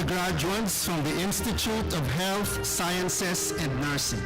The graduates from the Institute of Health Sciences and Nursing.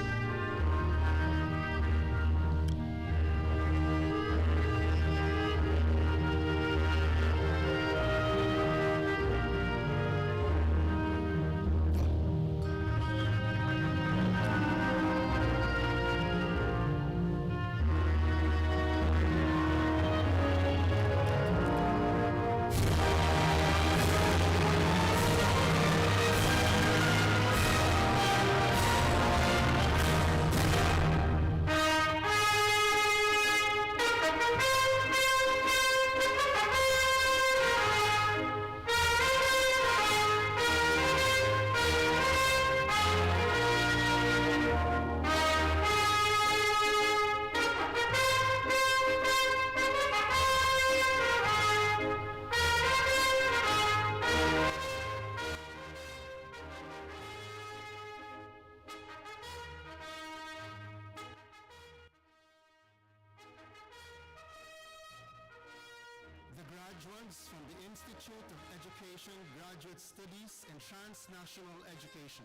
The graduates from the Institute of Education, Graduate Studies, and Transnational Education.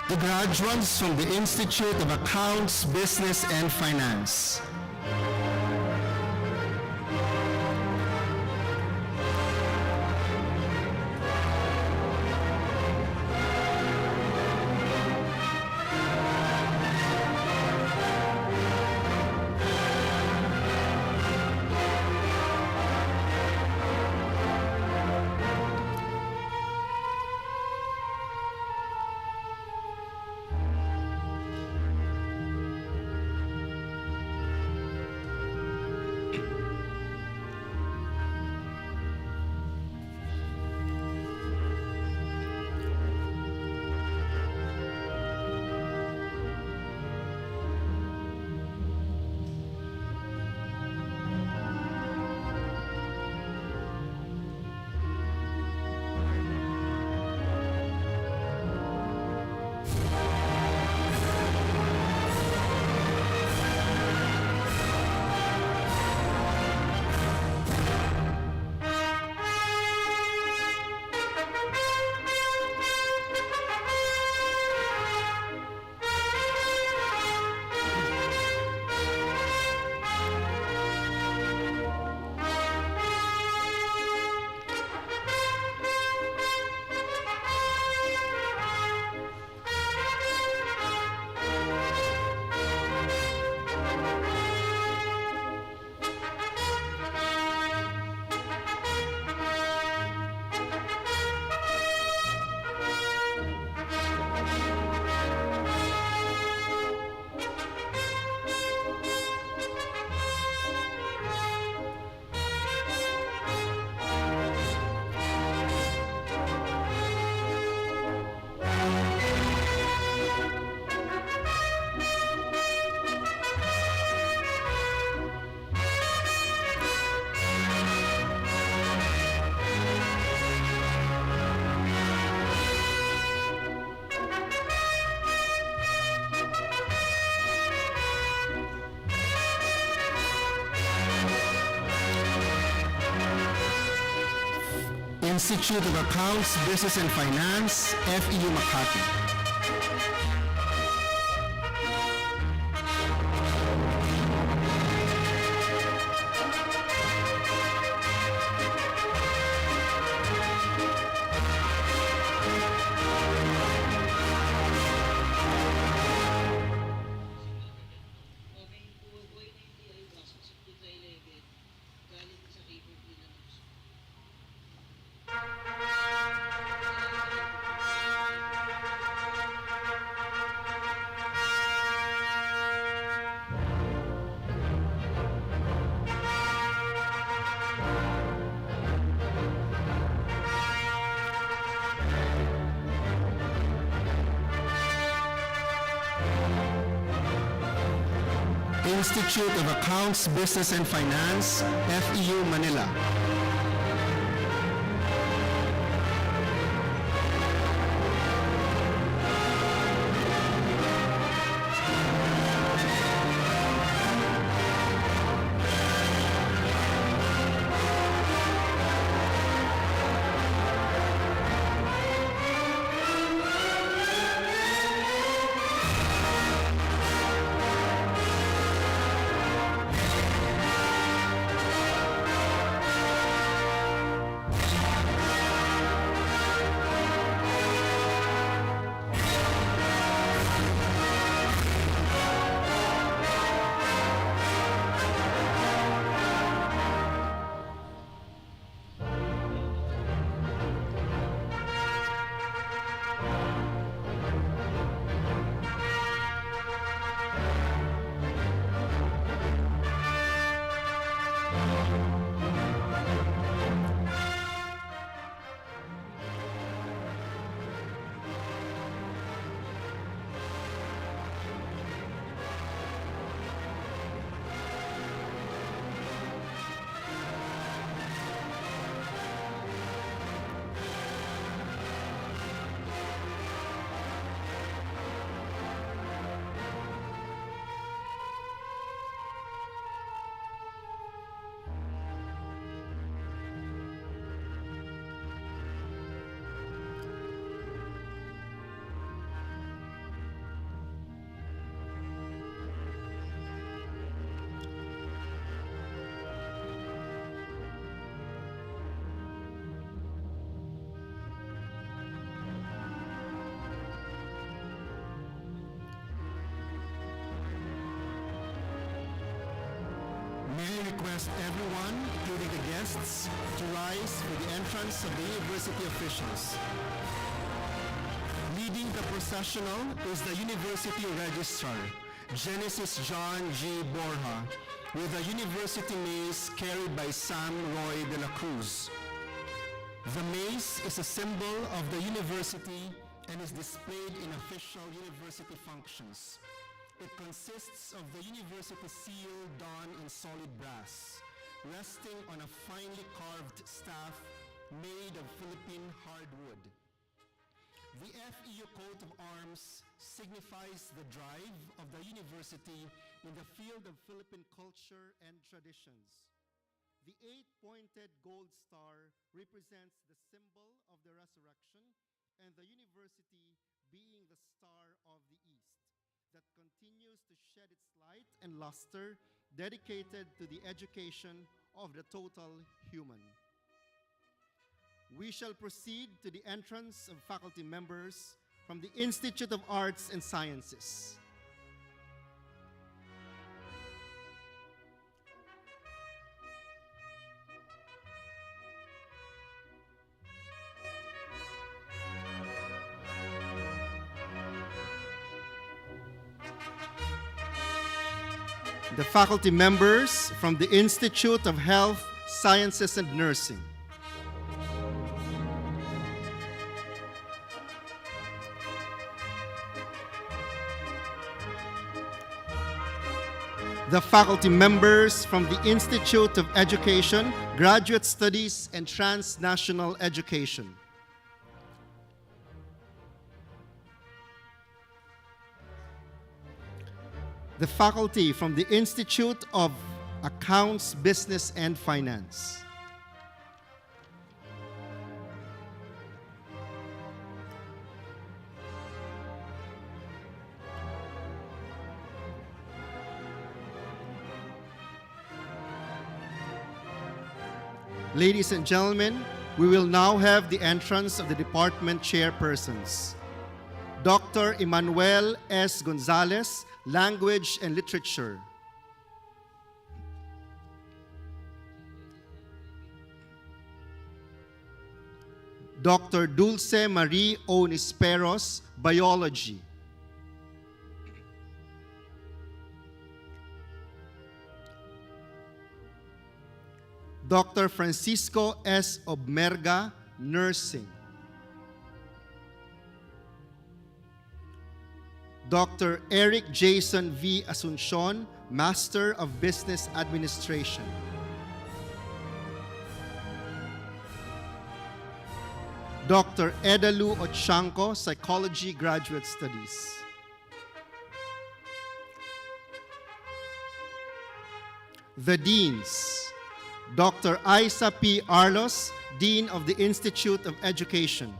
The graduates from the Institute of Accounts, Business, and Finance. Institute of Accounts, Business, and Finance, FEU Makati. Institute of Accounts, Business and Finance, FEU, Manila. May I request everyone, including the guests, to rise for the entrance of the university officials. Leading the processional is the University Registrar, Genesis John G. Borja, with the University Mace carried by Sam Roy de la Cruz. The mace is a symbol of the university and is displayed in official university functions. It consists of the university seal done in solid brass, resting on a finely carved staff made of Philippine hardwood. The FEU coat of arms signifies the drive of the university in the field of Philippine culture and traditions. The 8-pointed gold star represents the symbol of the resurrection and the university being the star of the east that continues to shed its light and luster, dedicated to the education of the total human. We shall proceed to the entrance of faculty members from the Institute of Arts and Sciences. The faculty members from the Institute of Health, Sciences and Nursing. The faculty members from the Institute of Education, Graduate Studies and Transnational Education. The faculty from the Institute of Accounts, Business and Finance. Ladies and gentlemen, we will now have the entrance of the department chairpersons. Dr. Emmanuel S. Gonzalez, Language and Literature. Dr. Dulce Marie O. Nisperos, Biology. Dr. Francisco S. Obmerga, Nursing. Dr. Eric Jason V. Asuncion, Master of Business Administration. Dr. Edalu Ochanco, Psychology Graduate Studies. The Deans: Dr. Isa P. Arlos, Dean of the Institute of Education.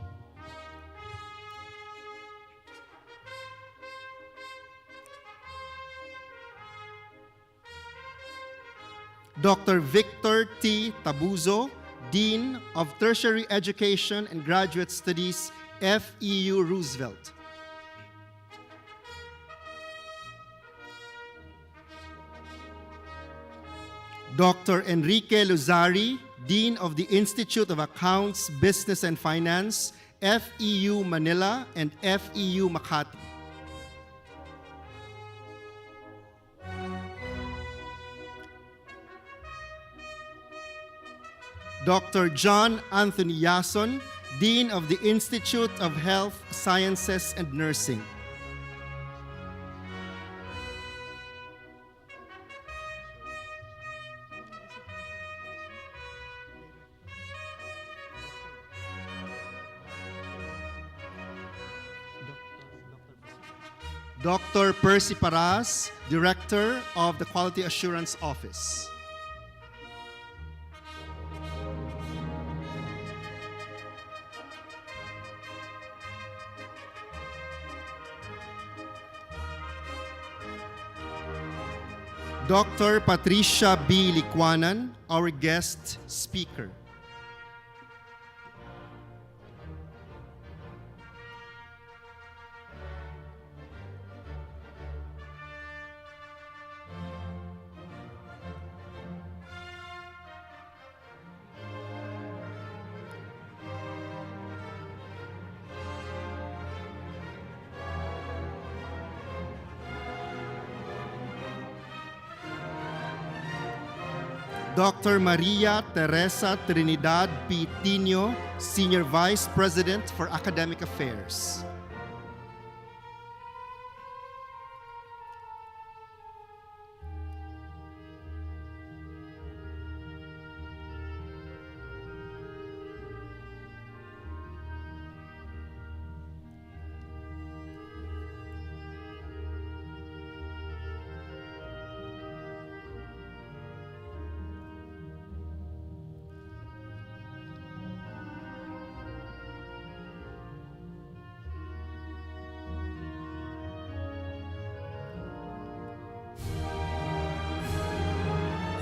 Dr. Victor T. Tabuzo, Dean of Tertiary Education and Graduate Studies, FEU Roosevelt. Dr. Enrique Luzari, Dean of the Institute of Accounts, Business and Finance, FEU Manila and FEU Makati. Dr. John Anthony Yason, Dean of the Institute of Health Sciences and Nursing. Dr. Percy Paras, Director of the Quality Assurance Office. Dr. Patricia B. Licuanan, our guest speaker. Dr. Maria Teresa Trinidad P. Tino, Senior Vice President for Academic Affairs.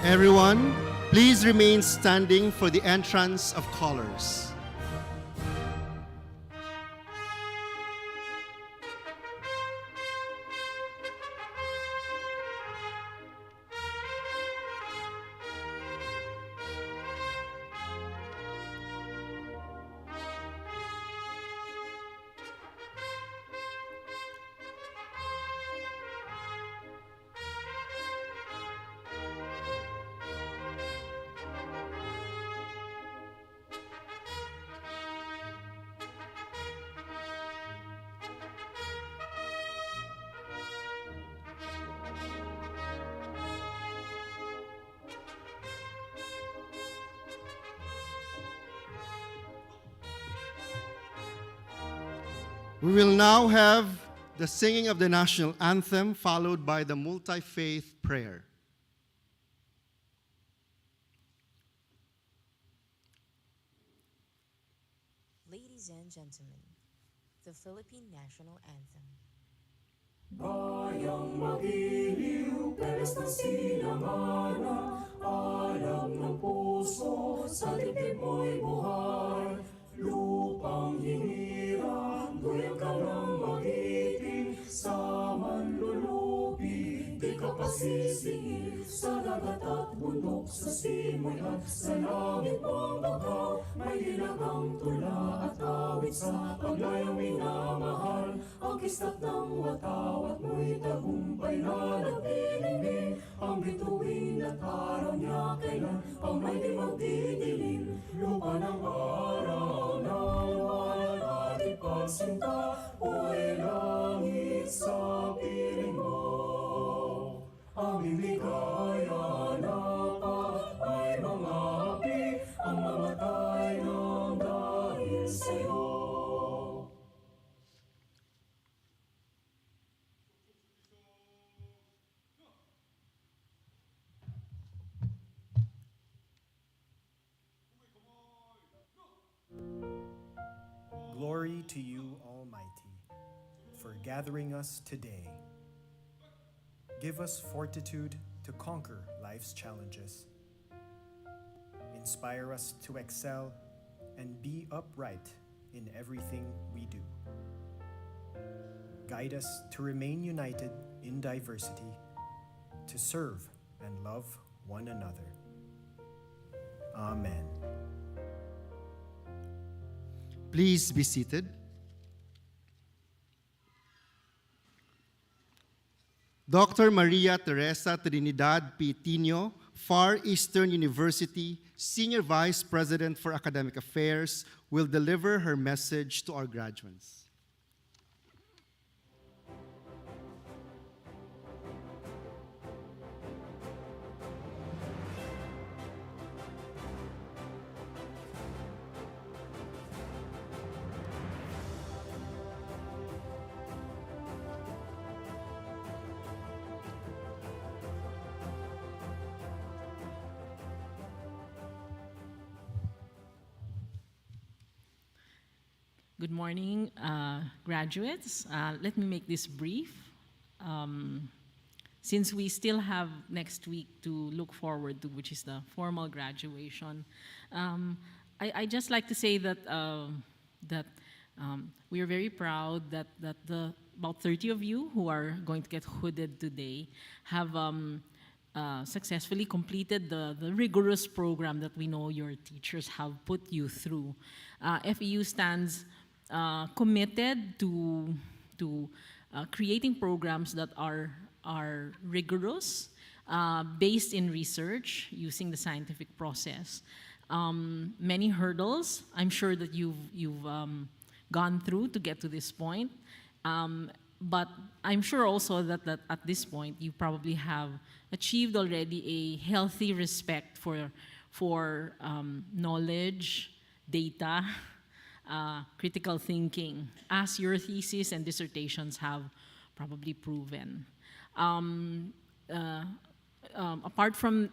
Everyone, please remain standing for the entrance of callers. We will now have the singing of the national anthem, followed by the multi-faith prayer. Ladies and gentlemen, the Philippine National Anthem. Bayang magiliw, peles ng sinangana, alam ng puso, sa dibdib mo'y buhay. Lupang hinirang, duyang ka ng magiting, sa manlulupi, di ka pasisingil. Sa dagat at bundok, sa simoy at sa langit mong bagaw, may dilagang tula at awit sa paglayang minamahal. Ang kislap ng watawat mo'y tagumpay na nagbibimbing, ang bituin at araw niya kailan pang may di magdidilim. Lupa ng araw ng mahal at ipagsinta, buhay langit sa piling mo. Aming ligaya na pa ay mga api ang mamatay ng dahil sa'yo. Glory to you, Almighty, for gathering us today. Give us fortitude to conquer life's challenges. Inspire us to excel and be upright in everything we do. Guide us to remain united in diversity, to serve and love one another. Amen. Please be seated. Dr. Maria Teresa Trinidad P. Tino, Far Eastern University, Senior Vice President for Academic Affairs, will deliver her message to our graduates. Good morning, graduates. Let me make this brief. Since we still have next week to look forward to, which is the formal graduation, I just like to say that we are very proud that the about 30 of you who are going to get hooded today have successfully completed the rigorous program that we know your teachers have put you through. FEU stands committed to creating programs that are rigorous, based in research, using the scientific process. Many hurdles, I'm sure that you've gone through to get to this point. But I'm sure also that at this point you probably have achieved already a healthy respect for knowledge, data, critical thinking, as your thesis and dissertations have probably proven. Apart from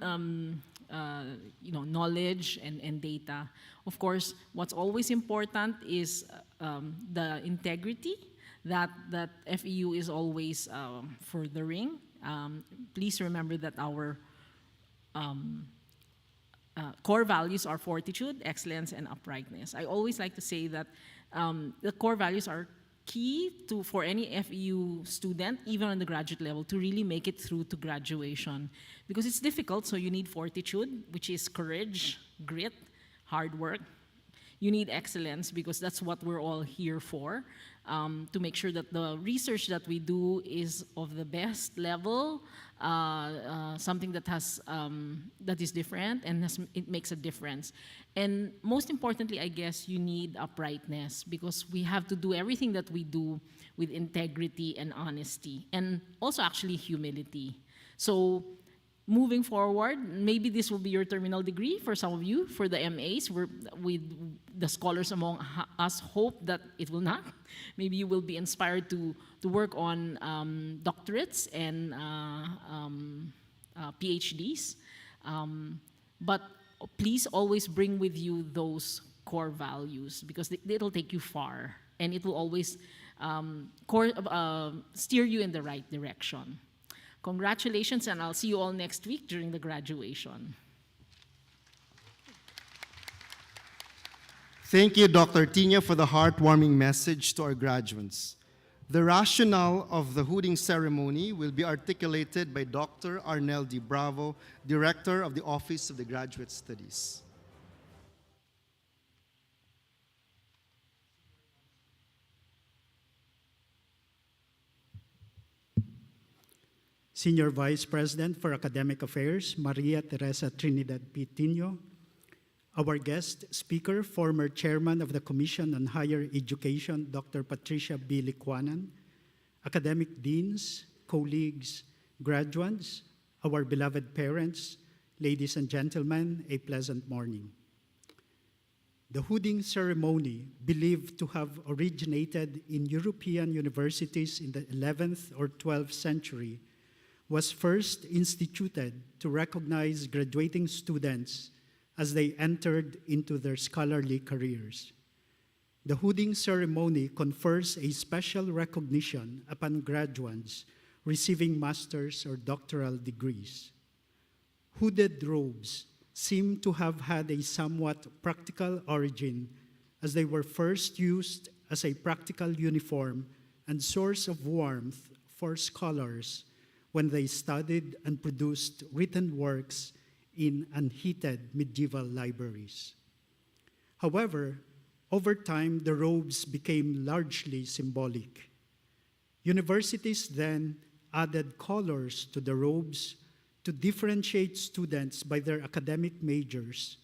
knowledge and data, of course, what's always important is the integrity that FEU is always furthering. Please remember that our core values are fortitude, excellence, and uprightness. I always like to say that the core values are key for any FEU student, even on the graduate level, to really make it through to graduation. Because it's difficult, so you need fortitude, which is courage, grit, hard work. You need excellence, because that's what we're all here for, to make sure that the research that we do is of the best level, something that has that is different and it makes a difference. And most importantly, I guess you need uprightness, because we have to do everything that we do with integrity and honesty, and also actually humility. So moving forward, maybe this will be your terminal degree for some of you. For the MAs, the scholars among us hope that it will not. Maybe you will be inspired to work on doctorates and PhDs. But please always bring with you those core values, because it'll take you far, and it will always steer you in the right direction. Congratulations, and I'll see you all next week during the graduation. Thank you, Dr. Tina, for the heartwarming message to our graduates. The rationale of the hooding ceremony will be articulated by Dr. Arnel D. Bravo, Director of the Office of the Graduate Studies. Senior Vice President for Academic Affairs, Maria Teresa Trinidad P. Tino. Our guest speaker, former Chairman of the Commission on Higher Education, Dr. Patricia B. Licuanan. academic deans, colleagues, graduates, our beloved parents, ladies and gentlemen, a pleasant morning. The hooding ceremony, believed to have originated in European universities in the 11th or 12th century, was first instituted to recognize graduating students as they entered into their scholarly careers. The hooding ceremony confers a special recognition upon graduates receiving master's or doctoral degrees. Hooded robes seem to have had a somewhat practical origin, as they were first used as a practical uniform and source of warmth for scholars when they studied and produced written works in unheated medieval libraries. However, over time, the robes became largely symbolic. Universities then added colors to the robes to differentiate students by their academic majors,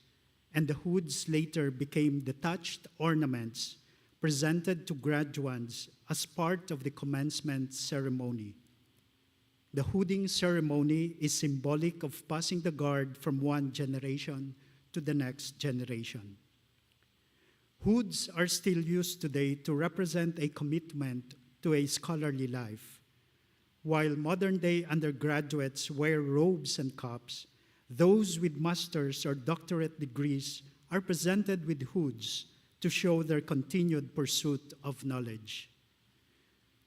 and the hoods later became detached ornaments presented to graduates as part of the commencement ceremony. The hooding ceremony is symbolic of passing the guard from one generation to the next generation. Hoods are still used today to represent a commitment to a scholarly life. While modern-day undergraduates wear robes and caps, those with master's or doctorate degrees are presented with hoods to show their continued pursuit of knowledge.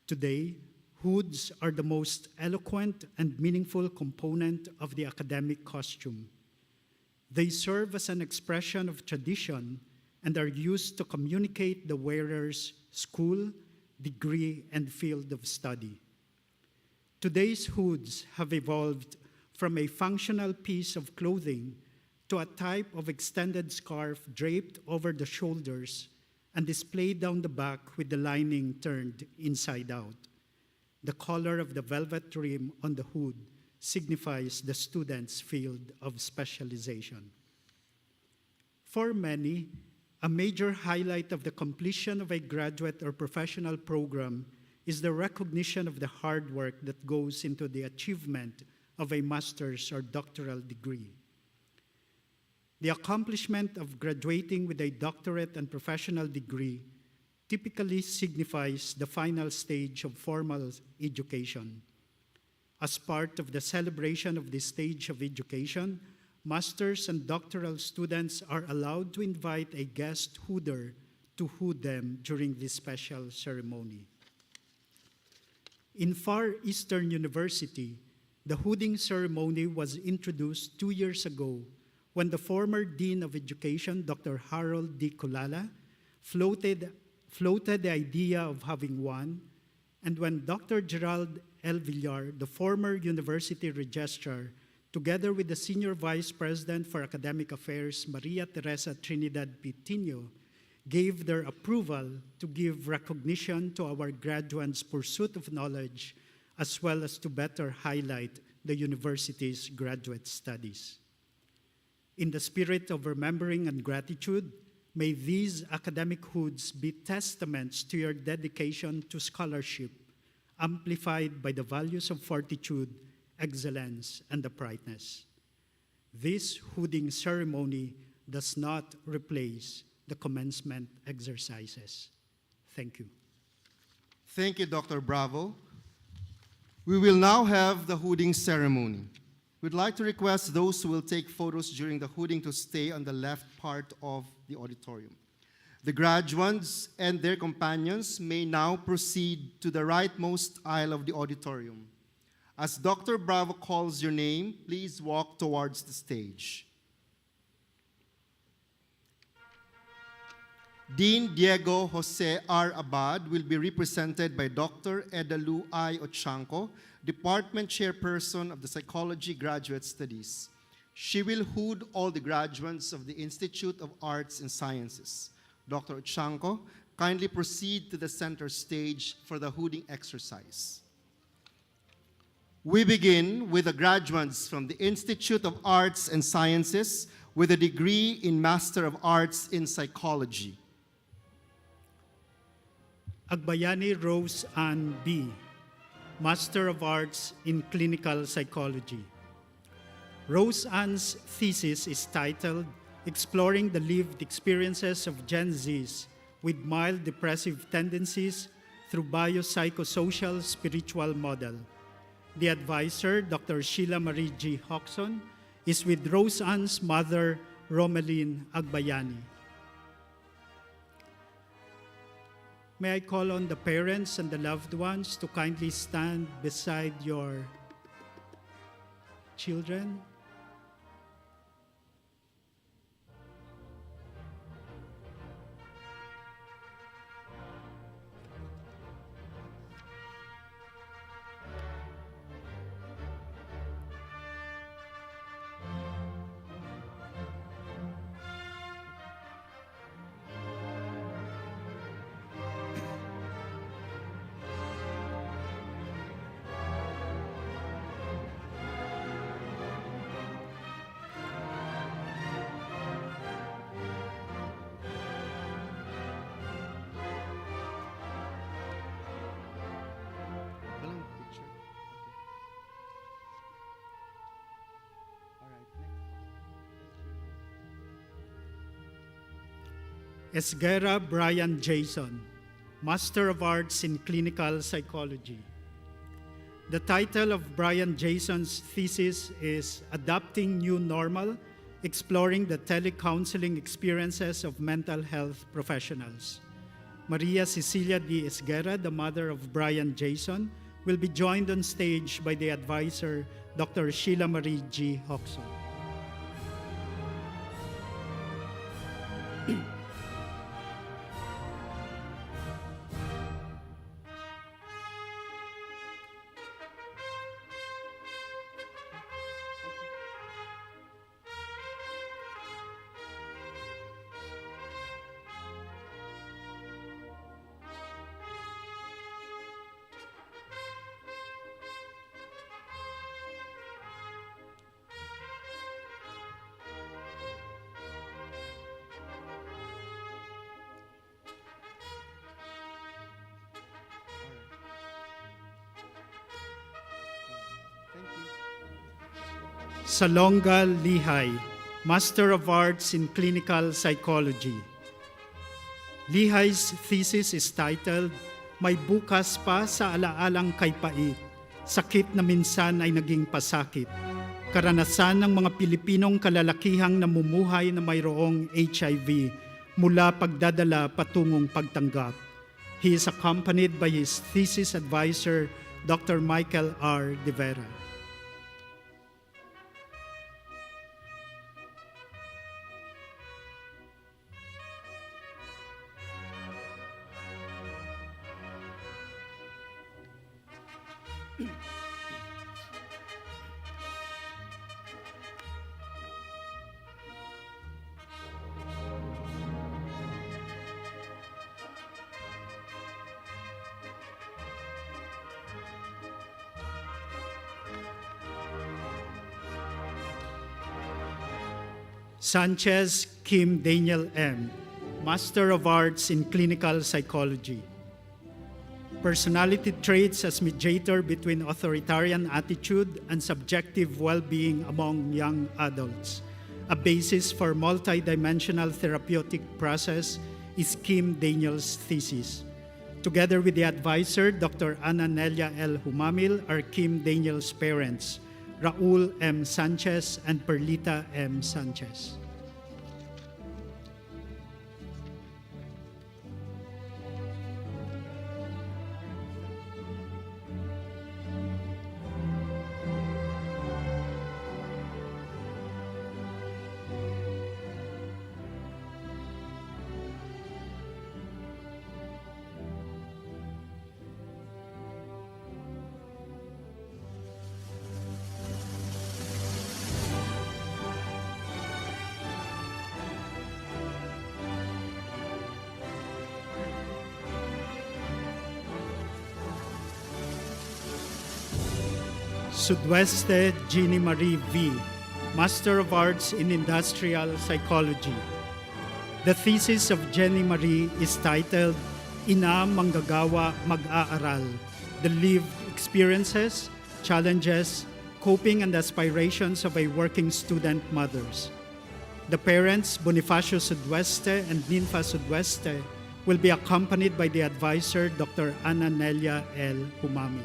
Today, hoods are the most eloquent and meaningful component of the academic costume. They serve as an expression of tradition and are used to communicate the wearer's school, degree, and field of study. Today's hoods have evolved from a functional piece of clothing to a type of extended scarf draped over the shoulders and displayed down the back with the lining turned inside out. The color of the velvet rim on the hood signifies the student's field of specialization. For many, a major highlight of the completion of a graduate or professional program is the recognition of the hard work that goes into the achievement of a master's or doctoral degree. The accomplishment of graduating with a doctorate and professional degree typically signifies the final stage of formal education. As part of the celebration of this stage of education, master's and doctoral students are allowed to invite a guest hooder to hood them during this special ceremony. In Far Eastern University, the hooding ceremony was introduced 2 years ago when the former Dean of Education, Dr. Harold D. Kulala, floated the idea of having one, and when Dr. Gerald L. Villar, the former university registrar, together with the Senior Vice President for Academic Affairs, Maria Teresa Trinidad Pitino, gave their approval to give recognition to our graduates' pursuit of knowledge, as well as to better highlight the university's graduate studies. In the spirit of remembering and gratitude, may these academic hoods be testaments to your dedication to scholarship, amplified by the values of fortitude, excellence, and uprightness. This hooding ceremony does not replace the commencement exercises. Thank you. Thank you, Dr. Bravo. We will now have the hooding ceremony. We'd like to request those who will take photos during the hooding to stay on the left part of the auditorium. The graduates and their companions may now proceed to the rightmost aisle of the auditorium. As Dr. Bravo calls your name, please walk towards the stage. Dean Diego Jose R. Abad will be represented by Dr. Edalu I. Ochanco, Department Chairperson of the Psychology Graduate Studies. She will hood all the graduates of the Institute of Arts and Sciences. Dr. Ochanco, kindly proceed to the center stage for the hooding exercise. We begin with the graduates from the Institute of Arts and Sciences with a degree in Master of Arts in Psychology. Agbayani Rose Ann B., Master of Arts in Clinical Psychology. Rose Ann's thesis is titled Exploring the Lived Experiences of Gen Zs with Mild Depressive Tendencies through Biopsychosocial Spiritual Model. The advisor, Dr. Sheila Marie G. Hoxon, is with Rose Ann's mother, Romeline Agbayani. May I call on the parents and the loved ones to kindly stand beside your children? Walang picture. Okay. All right, next. Esguerra Brian Jason, Master of Arts in Clinical Psychology. The title of Brian Jason's thesis is Adapting New Normal, Exploring the Telecounseling Experiences of Mental Health Professionals. Maria Cecilia D. Esguerra, the mother of Brian Jason, will be joined on stage by the advisor, Dr. Sheila Marie G. Hoxon. Thank you. Salonga Lihay, Master of Arts in Clinical Psychology. Lihay's thesis is titled, May Bukas Pa sa Alaalang Kay Pait, Sakit na Minsan ay Naging Pasakit. Karanasan ng mga Pilipinong kalalakihang namumuhay na mayroong HIV mula pagdadala patungong pagtanggap. He is accompanied by his thesis advisor, Dr. Michael R. De Vera. Sanchez Kim Daniel M., Master of Arts in Clinical Psychology. Personality traits as mediator between authoritarian attitude and subjective well-being among young adults. A basis for multidimensional therapeutic process is Kim Daniel's thesis. Together with the advisor, Dr. Ana Nelia L. Humamil, are Kim Daniel's parents, Raul M. Sanchez and Perlita M. Sanchez. Sudweste Jeannie Marie V., Master of Arts in Industrial Psychology. The thesis of Jenny Marie is titled, Ina Manggagawa Mag-aaral, The Lived experiences, challenges, coping, and aspirations of a working student mothers. The parents, Bonifacio Sudweste and Ninfa Sudweste, will be accompanied by the advisor, Dr. Ana Nelia L. Humami.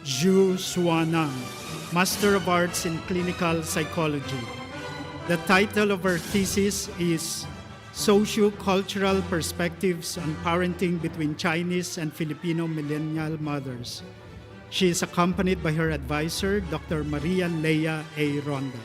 Zhu Suanang, Master of Arts in Clinical Psychology. The title of her thesis is Socio-Cultural Perspectives on Parenting Between Chinese and Filipino Millennial Mothers. She is accompanied by her advisor, Dr. Maria Leia A. Ronda.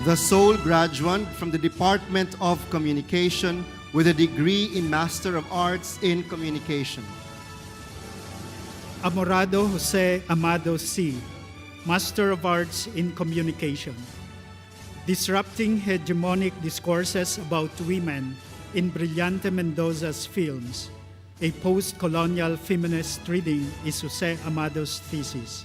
The sole graduate from the Department of Communication with a degree in Master of Arts in Communication. Amorado Jose Amado C., Master of Arts in Communication. Disrupting hegemonic discourses about women in Brillante Mendoza's films, a post-colonial feminist reading is Jose Amado's thesis.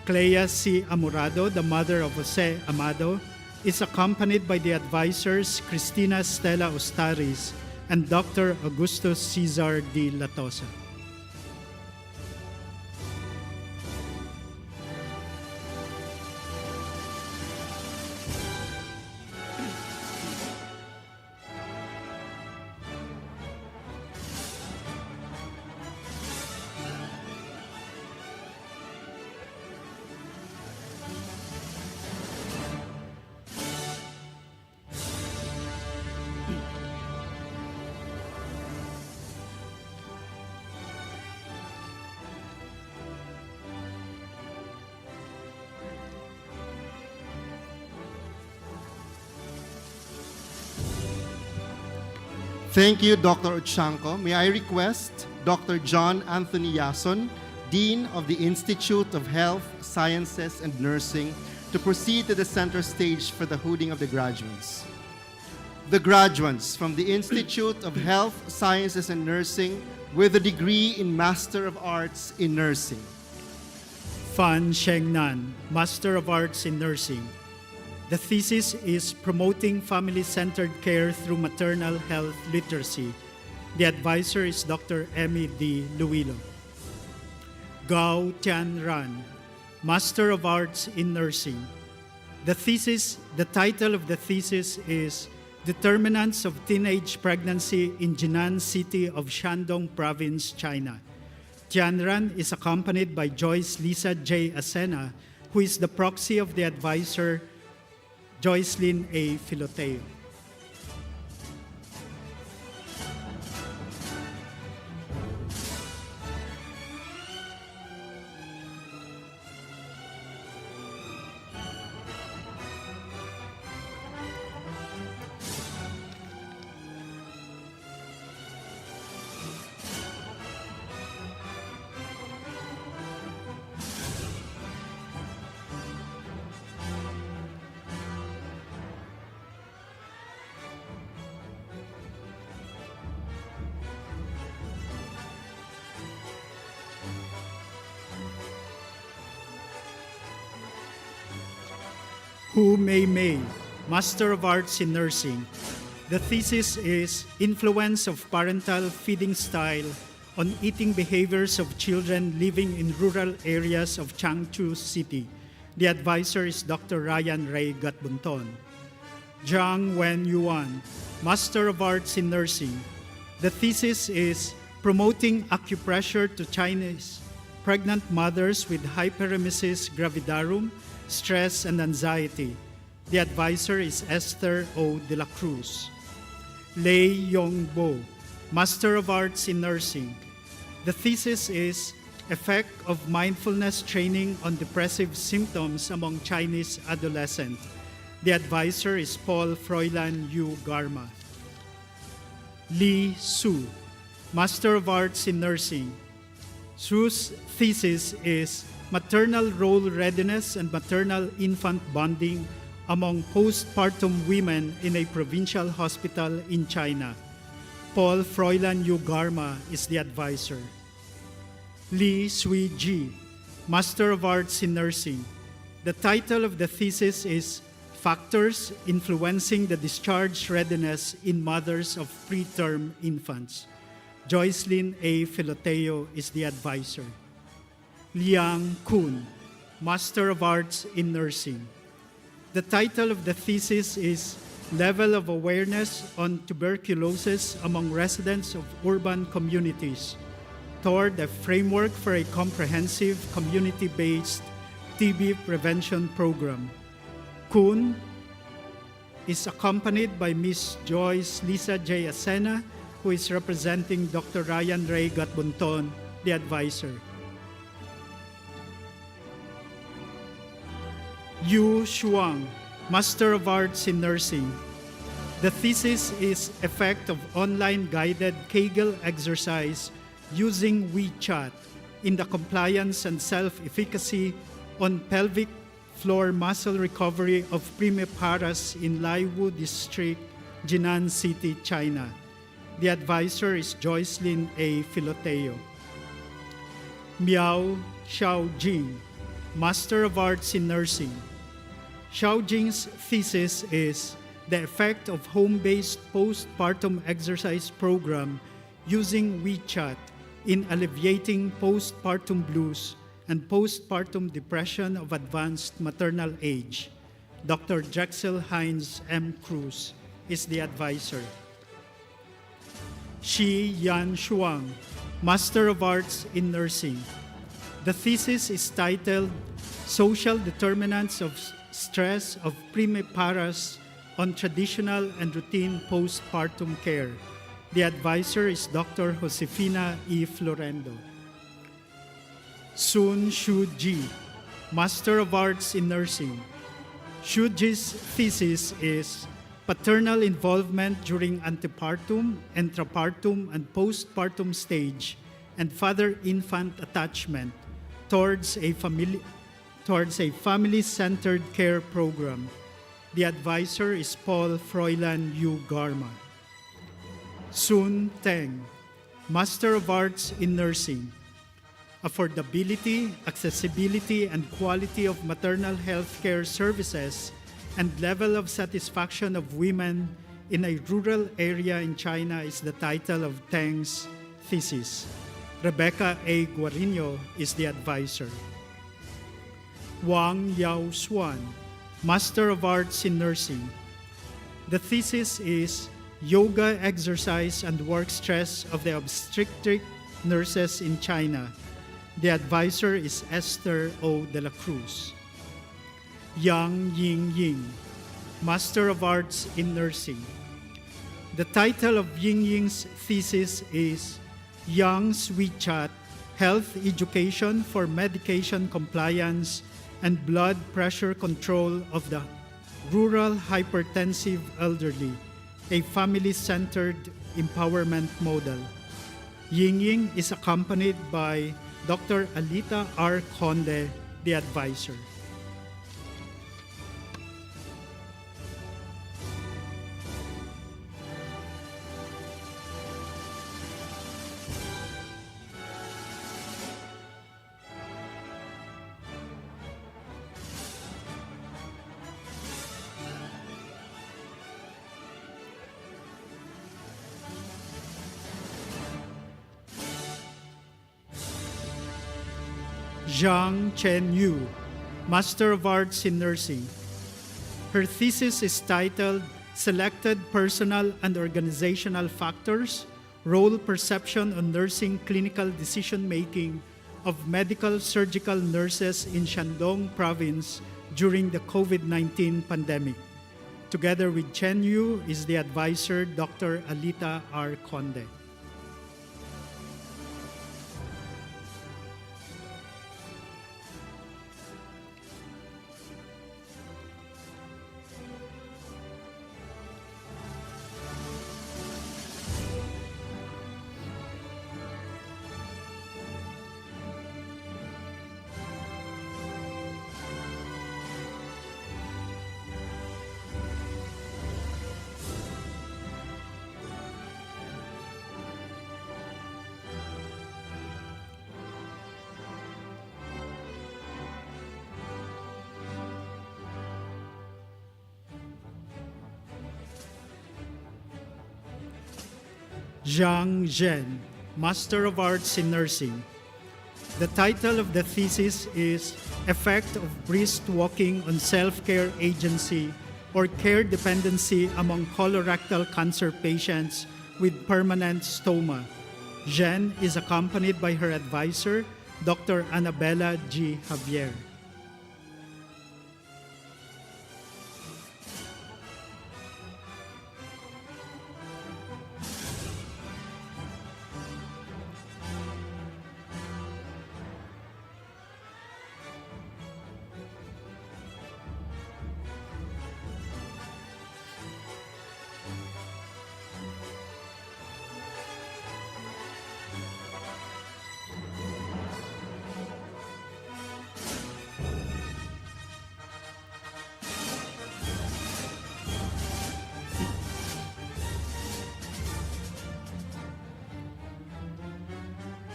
Clea C. Amorado, the mother of Jose Amado, is accompanied by the advisors Cristina Stella Ostaris and Dr. Augusto Cesar D. Latosa. Thank you, Dr. Ochanko. May I request Dr. John Anthony Yason, Dean of the Institute of Health, Sciences, and Nursing, to proceed to the center stage for the hooding of the graduates. The graduates from the Institute of Health, Sciences, and Nursing with a degree in Master of Arts in Nursing. Fan Shengnan, Master of Arts in Nursing. The thesis is Promoting Family-Centered Care Through Maternal Health Literacy. The advisor is Dr. Emmy D. Luilo. Gao Tian Ran, Master of Arts in Nursing. The title of the thesis is Determinants of Teenage Pregnancy in Jinan City of Shandong Province, China. Tianran is accompanied by Joyce Lisa J. Asena, who is the proxy of the advisor, Joycelyn A. Filoteo. Hu Mei Mei, Master of Arts in Nursing. The thesis is Influence of Parental Feeding Style on Eating Behaviors of Children Living in Rural Areas of Changchu City. The advisor is Dr. Ryan Ray Gatbunton. Zhang Wen Yuan, Master of Arts in Nursing. The thesis is Promoting Acupressure to Chinese Pregnant Mothers with Hyperemesis Gravidarum, Stress and Anxiety. The advisor is Esther O. de la Cruz. Lei Yongbo, Master of Arts in Nursing. The thesis is Effect of Mindfulness Training on Depressive Symptoms Among Chinese Adolescents. The advisor is Paul Froilan Yu Garma. Li Su, Master of Arts in Nursing. Su's thesis is Maternal Role Readiness and Maternal Infant Bonding among Postpartum Women in a Provincial Hospital in China. Paul Froilan Yu Garma is the advisor. Li Sui Ji, Master of Arts in Nursing. The title of the thesis is Factors Influencing the Discharge Readiness in Mothers of Preterm Infants. Joycelyn A. Filoteo is the advisor. Liang Kun, Master of Arts in Nursing. The title of the thesis is Level of Awareness on Tuberculosis Among Residents of Urban Communities toward a framework for a comprehensive community-based TB prevention program. Kun is accompanied by Ms. Joyce Lisa J. Asena, who is representing Dr. Ryan Ray Gatbunton, the advisor. Yu Shuang, Master of Arts in Nursing. The thesis is Effect of Online Guided Kegel Exercise using WeChat in the Compliance and Self-Efficacy on Pelvic Floor Muscle Recovery of Primiparas in Laiwu District, Jinan City, China. The advisor is Joycelyn A. Filoteo. Miao Xiaojing, Master of Arts in Nursing. Xiaojing's thesis is The Effect of Home-Based Postpartum Exercise Program using WeChat in Alleviating Postpartum Blues and Postpartum Depression of Advanced Maternal Age. Dr. Drexel Hines M. Cruz is the advisor. Shi Yan Shuang, Master of Arts in Nursing. The thesis is titled Social Determinants of Stress of Primiparas on Traditional and Routine Postpartum Care. The advisor is Dr. Josefina E. Florendo. Sun Shu Ji, Master of Arts in Nursing. Shu Ji's thesis is Paternal Involvement During Antepartum, Intrapartum, and Postpartum Stage and Father-Infant Attachment towards a family-centered care program. The advisor is Paul Froilan Yu Garma. Sun Teng, Master of Arts in Nursing. Affordability, accessibility, and quality of maternal health care services and level of satisfaction of women in a rural area in China is the title of Teng's thesis. Rebecca A. Guarino is the advisor. Wang Yao Xuan, Master of Arts in Nursing. The thesis is Yoga, Exercise, and Work Stress of the Obstetric Nurses in China. The advisor is Esther O. de la Cruz. Yang Ying Ying, Master of Arts in Nursing. The title of Ying Ying's thesis is Yang's WeChat, Health Education for Medication Compliance and Blood Pressure Control of the Rural Hypertensive Elderly, a family-centered empowerment model. Ying Ying is accompanied by Dr. Alita R. Conde, the advisor. Zhang Chen Yu, Master of Arts in Nursing. Her thesis is titled Selected Personal and Organizational Factors, Role Perception on Nursing Clinical Decision-Making of Medical Surgical Nurses in Shandong Province during the COVID-19 pandemic. Together with Chen Yu is the advisor, Dr. Alita R. Conde. Zhang Zhen, Master of Arts in Nursing. The title of the thesis is Effect of Brisk Walking on Self-Care Agency or Care Dependency Among Colorectal Cancer Patients with Permanent Stoma. Zhen is accompanied by her advisor, Dr. Annabella G. Javier.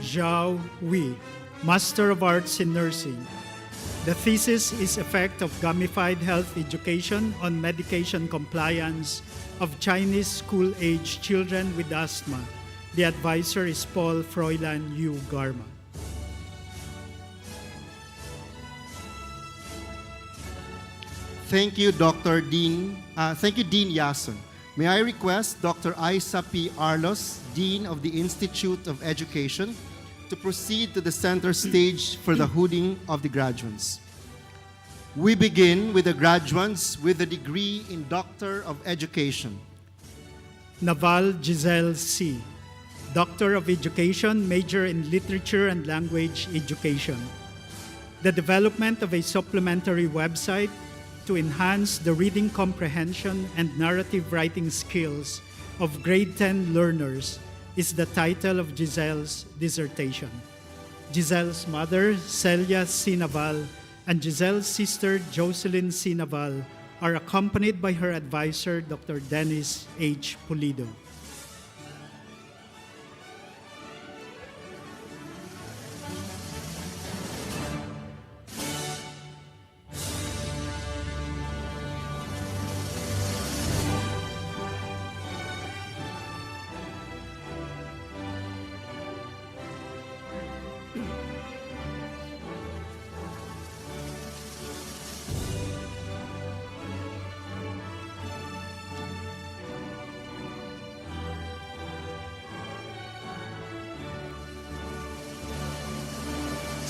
Zhao Wei, Master of Arts in Nursing. The thesis is Effect of Gamified Health Education on Medication Compliance of Chinese School-Age Children with Asthma. The advisor is Paul Froilan Yu Garma. Thank you, Dr. Dean. Thank you, Dean Yason. May I request Dr. Isa P. Arlos, Dean of the Institute of Education, to proceed to the center stage for the hooding of the graduates. We begin with the graduates with a degree in Doctor of Education. Naval Giselle C., Doctor of Education, major in Literature and Language Education. The development of a supplementary website to enhance the reading comprehension and narrative writing skills of grade 10 learners is the title of Giselle's dissertation. Giselle's mother, Celia C. Naval, and Giselle's sister, Jocelyn C. Naval, are accompanied by her advisor, Dr. Dennis H. Pulido.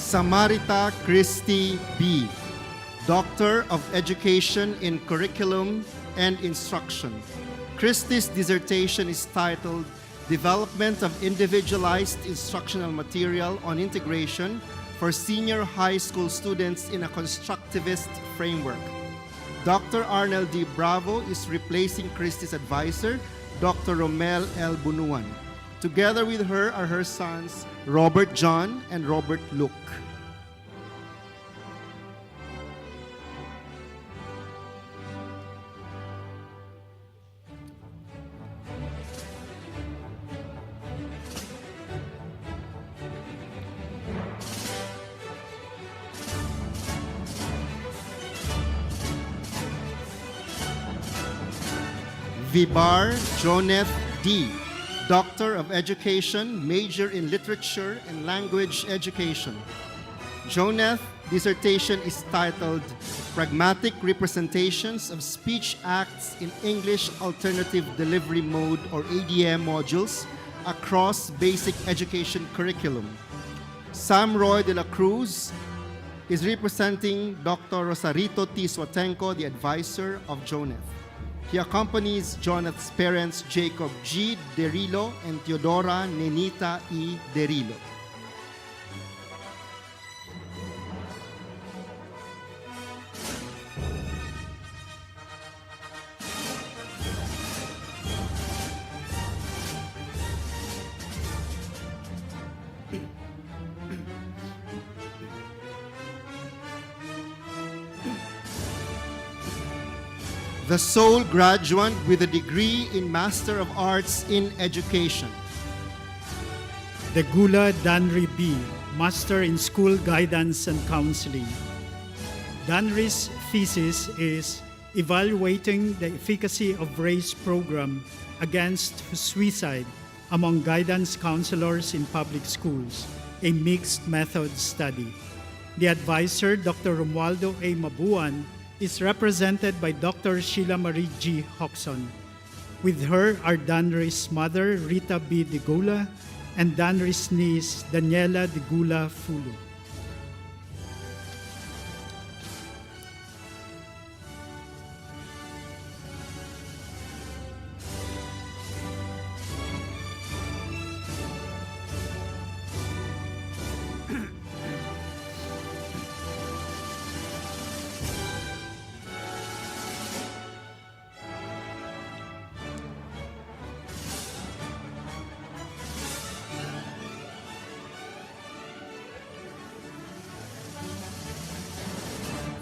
Samarita Christie B., Doctor of Education in Curriculum and Instruction. Christie's dissertation is titled Development of Individualized Instructional Material on Integration for Senior High School Students in a Constructivist Framework. Dr. Arnel D. Bravo is replacing Christie's advisor, Dr. Romel L. Bunuan. Together with her are her sons, Robert John and Robert Luke. Vibar Joneth D., Doctor of Education, major in Literature and Language Education. Joneth's dissertation is titled Pragmatic Representations of Speech Acts in English Alternative Delivery Mode or ADM modules across basic education curriculum. Sam Roy de la Cruz is representing Dr. Rosarito T. Swatenko, the advisor of Joneth. He accompanies Joneth's parents, Jacob G. Derillo and Teodora Nenita E. Derillo. The sole graduate with a degree in Master of Arts in Education. Degula Danry B., Master in School Guidance and Counseling. Danry's thesis is evaluating the efficacy of RACE program against suicide among guidance counselors in public schools, a mixed method study. The advisor, Dr. Romualdo A. Mabuan, is represented by Dr. Sheila Marie G. Hoxon. With her are Danry's mother, Rita B. Degula, and Danry's niece, Daniela Degula Fulu.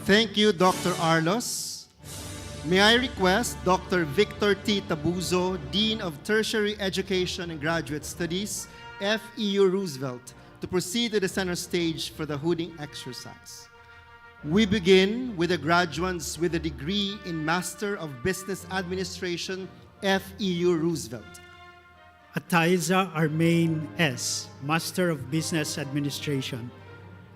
Thank you, Dr. Arlos. May I request Dr. Victor T. Tabuzo, Dean of Tertiary Education and Graduate Studies, FEU Roosevelt, to proceed to the center stage for the hooding exercise. We begin with the graduates with a degree in Master of Business Administration, FEU Roosevelt. Ataiza Armain S., Master of Business Administration.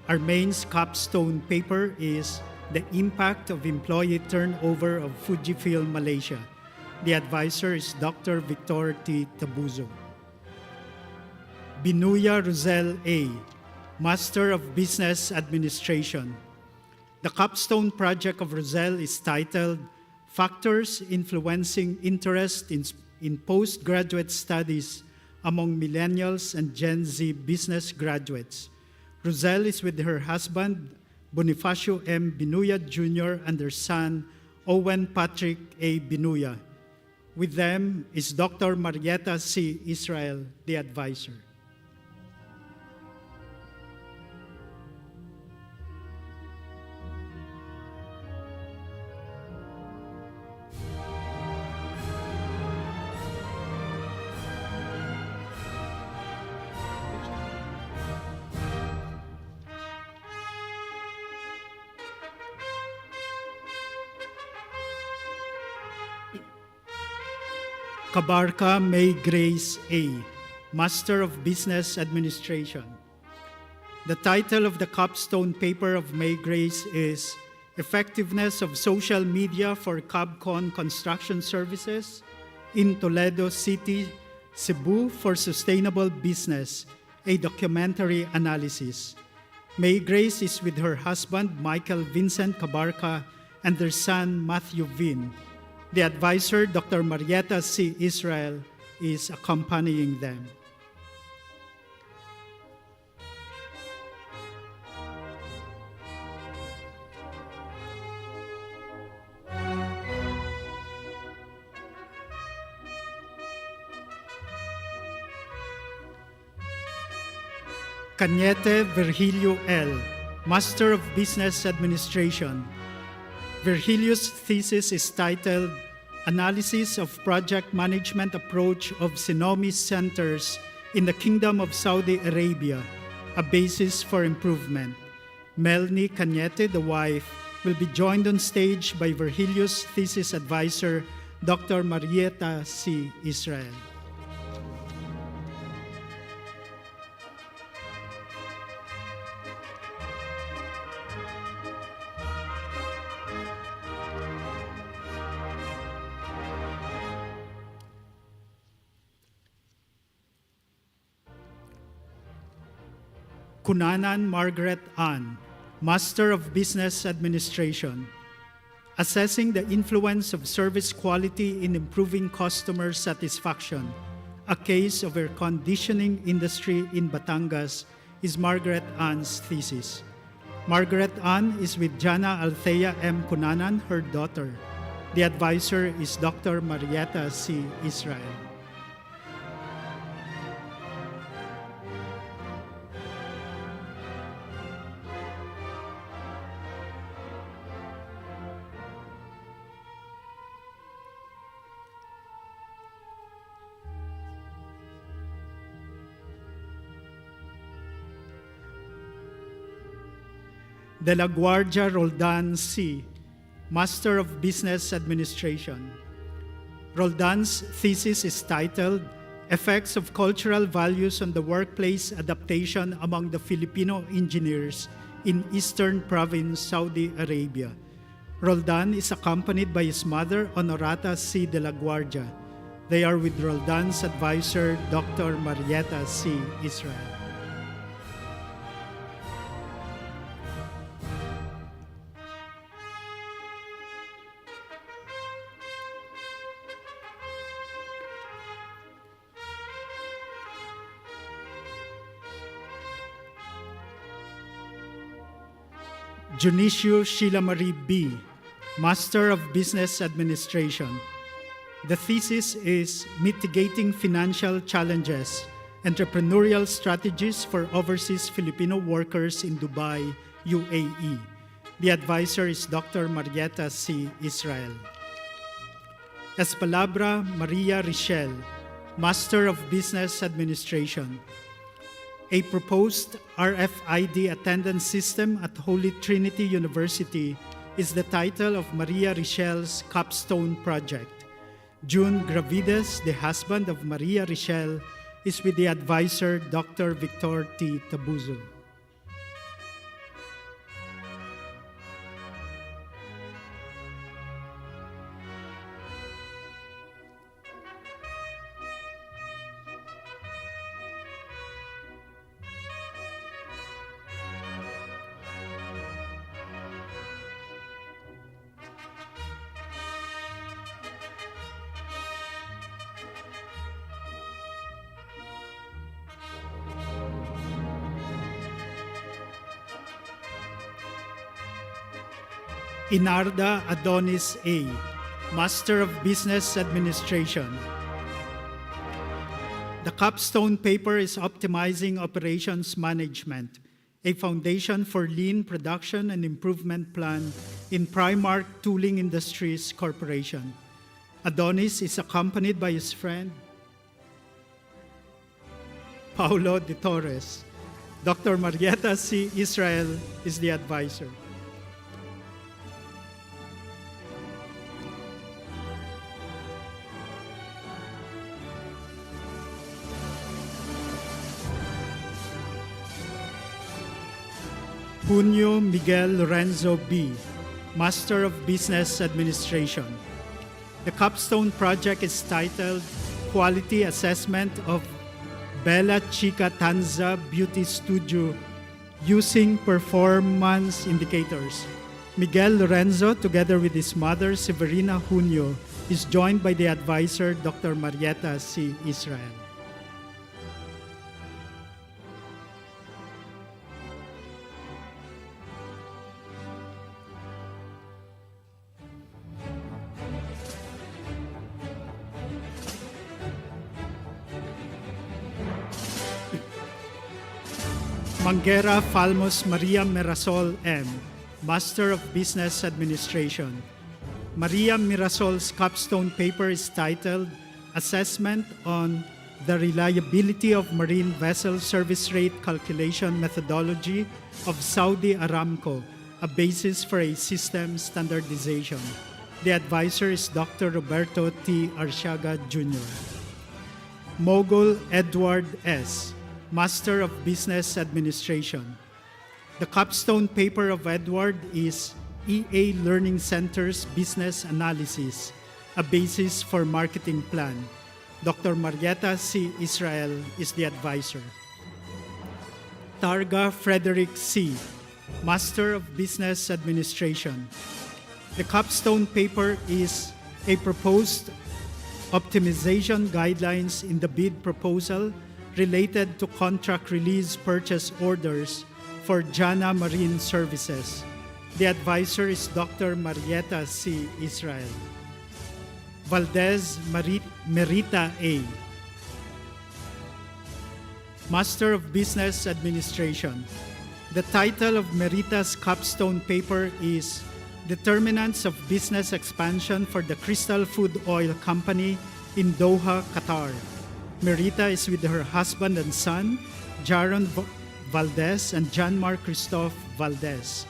Armain's capstone paper is The Impact of Employee Turnover of Fujifilm Malaysia. The advisor is Dr. Victor T. Tabuzo. Binuya Rosel A., Master of Business Administration. The capstone project of Rosel is titled Factors Influencing Interest in Postgraduate Studies Among Millennials and Gen Z Business Graduates. Rosel is with her husband, Bonifacio M. Binuya Jr., and their son, Owen Patrick A. Binuya. With them is Dr. Marietta C. Israel, the advisor. Cabarca May Grace A., Master of Business Administration. The title of the capstone paper of May Grace is Effectiveness of Social Media for CabCon Construction Services in Toledo City, Cebu for Sustainable Business, a documentary analysis. May Grace is with her husband, Michael Vincent Cabarca, and their son, Matthew Vin. The advisor, Dr. Marietta C. Israel, is accompanying them. Cañete Virgilio L., Master of Business Administration. Virgilio's thesis is titled Analysis of Project Management Approach of Sinomis Centers in the Kingdom of Saudi Arabia, a Basis for Improvement. Melanie Cañete, the wife, will be joined on stage by Virgilio's thesis advisor, Dr. Marietta C. Israel. Cunanan Margaret Ann, Master of Business Administration. Assessing the influence of service quality in improving customer satisfaction, a case of air conditioning industry in Batangas, is Margaret Ann's thesis. Margaret Ann is with Jana Althea M. Cunanan, her daughter. The advisor is Dr. Marietta C. Israel. De la Guardia Roldan C., Master of Business Administration. Roldan's thesis is titled Effects of Cultural Values on the Workplace Adaptation Among the Filipino Engineers in Eastern Province, Saudi Arabia. Roldan is accompanied by his mother, Honorata C. de la Guardia. They are with Roldan's advisor, Dr. Marietta C. Israel. Junicio Sheila Marie B., Master of Business Administration. The thesis is Mitigating Financial Challenges, Entrepreneurial Strategies for Overseas Filipino Workers in Dubai, UAE. The advisor is Dr. Marietta C. Israel. Espalabra Maria Richel, Master of Business Administration. A proposed RFID attendance system at Holy Trinity University is the title of Maria Richel's capstone project. June Gravides, the husband of Maria Richel, is with the advisor Dr. Victor T. Tabuzo. Inarda Adonis A., Master of Business Administration. The capstone paper is Optimizing Operations Management, a foundation for lean production and improvement plan in Primark Tooling Industries Corporation. Adonis is accompanied by his friend, Paulo de Torres. Dr. Marietta C. Israel is the advisor. Junio Miguel Lorenzo B., Master of Business Administration. The capstone project is titled Quality Assessment of Bella Chica Tanza Beauty Studio Using Performance Indicators. Miguel Lorenzo, together with his mother, Severina Junio, is joined by the advisor, Dr. Marietta C. Israel. Manguera Falmos Maria Mirasol M., Master of Business Administration. Maria Mirasol's capstone paper is titled Assessment on the Reliability of Marine Vessel Service Rate Calculation Methodology of Saudi Aramco, a basis for a system standardization. The advisor is Dr. Roberto T. Arciaga Jr. Mogul Edward S., Master of Business Administration. The capstone paper of Edward is EA Learning Center's Business Analysis, a basis for marketing plan. Dr. Marietta C. Israel is the advisor. Batarga Frederick C., Master of Business Administration. The capstone paper is a proposed optimization guidelines in the bid proposal related to contract release purchase orders for Jana Marine Services. The advisor is Dr. Marietta C. Israel. Valdez Merita A., Master of Business Administration. The title of Merita's capstone paper is Determinants of Business Expansion for the Crystal Food Oil Company in Doha, Qatar. Merita is with her husband and son, Jaron Valdez and Janmar Christophe Valdez.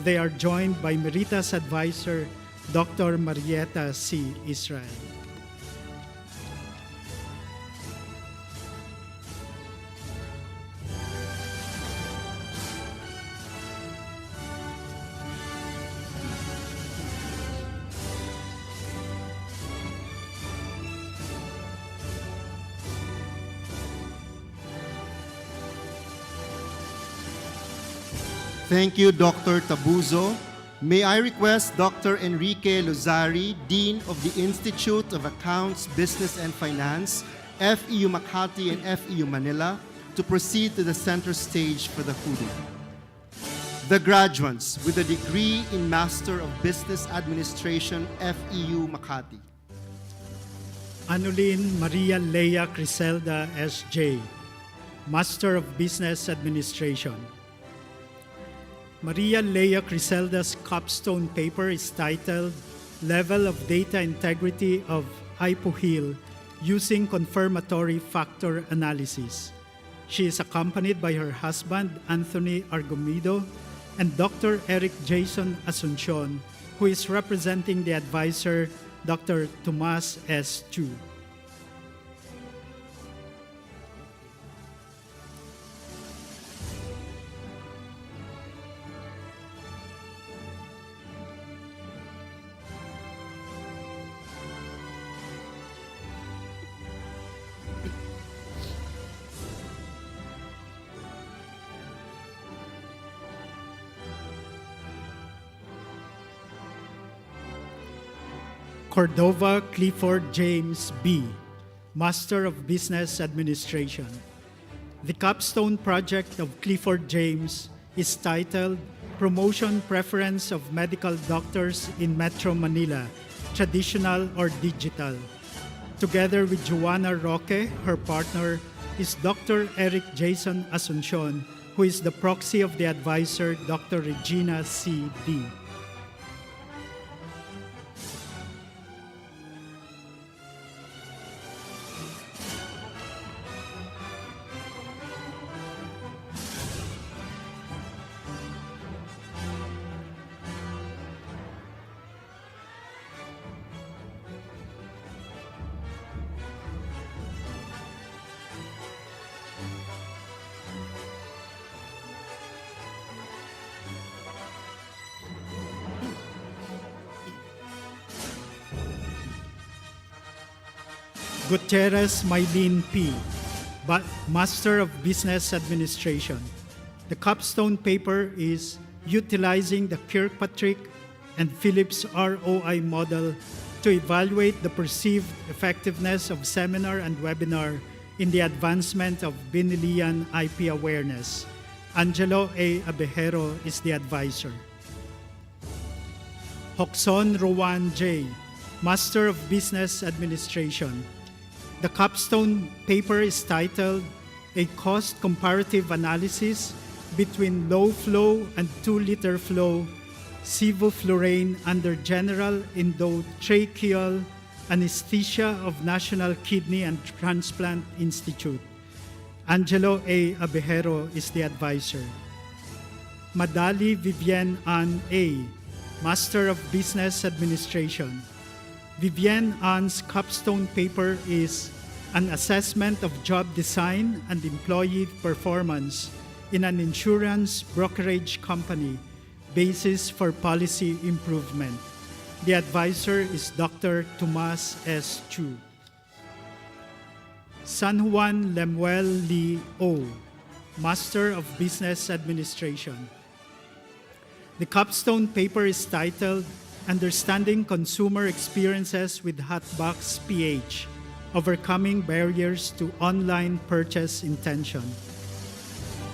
They are joined by Merita's advisor, Dr. Marietta C. Israel. Thank you, Dr. Tabuzo. May I request Dr. Enrique Lozari, Dean of the Institute of Accounts, Business and Finance, FEU Makati and FEU Manila, to proceed to the center stage for the hoodoo. The graduates with a degree in Master of Business Administration, FEU Makati. Anulin Maria Leia Criselda S.J., Master of Business Administration. Maria Leia Criselda's capstone paper is titled Level of Data Integrity of IPOHIL Using Confirmatory Factor Analysis. She is accompanied by her husband, Anthony Argumido, and Dr. Eric Jason Asuncion, who is representing the advisor, Dr. Tomas S. Chu. Cordova Clifford James B., Master of Business Administration. The capstone project of Clifford James is titled Promotion Preference of Medical Doctors in Metro Manila, Traditional or Digital. Together with Joanna Roque, her partner, is Dr. Eric Jason Asuncion, who is the proxy of the advisor, Dr. Regina C. D. Gutierrez Mylene P., Master of Business Administration. The capstone paper is Utilizing the Kirkpatrick and Phillips ROI model to evaluate the perceived effectiveness of seminar and webinar in the advancement of Binilian IP awareness. Angelo A. Abejero is the advisor. Hoxon Rowan J., Master of Business Administration. The capstone paper is titled A Cost Comparative Analysis Between Low Flow and 2-liter Flow Sevoflurane under General Endotracheal Anesthesia of National Kidney and Transplant Institute. Angelo A. Abejero is the advisor. Madali Vivienne Ann A., Master of Business Administration. Vivienne Ann's capstone paper is An Assessment of Job Design and Employee Performance in an Insurance Brokerage Company, Basis for Policy Improvement. The advisor is Dr. Tomas S. Chu. San Juan Lemuel Lee O., Master of Business Administration. The capstone paper is titled Understanding Consumer Experiences with Hotbox PH, Overcoming Barriers to Online Purchase Intention.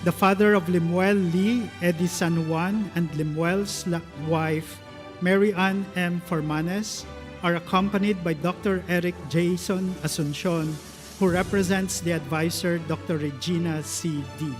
The father of Lemuel Lee, Eddie San Juan, and Lemuel's wife, Mary Ann M. Formanes, are accompanied by Dr. Eric Jason Asuncion, who represents the advisor, Dr. Regina C. D.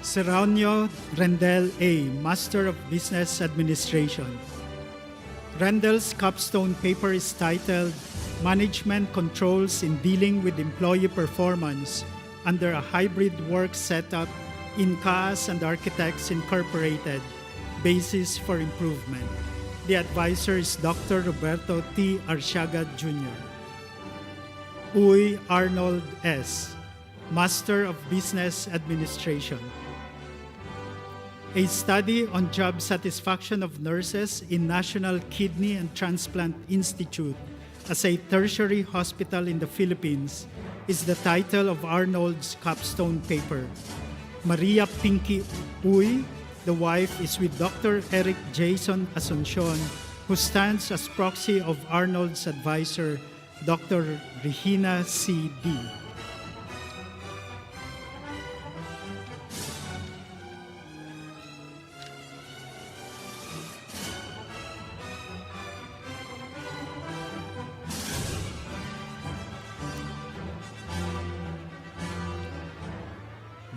Serranio Rendel A., Master of Business Administration. Rendel's capstone paper is titled Management Controls in Dealing with Employee Performance under a Hybrid Work Setup in CAS and Architects Incorporated, Basis for Improvement. The advisor is Dr. Roberto T. Arciaga Jr. Uy Arnold S., Master of Business Administration. A study on job satisfaction of nurses in National Kidney and Transplant Institute as a tertiary hospital in the Philippines is the title of Arnold's capstone paper. Maria Pinky Uy, the wife, is with Dr. Eric Jason Asuncion, who stands as proxy of Arnold's advisor, Dr. Regina C. D.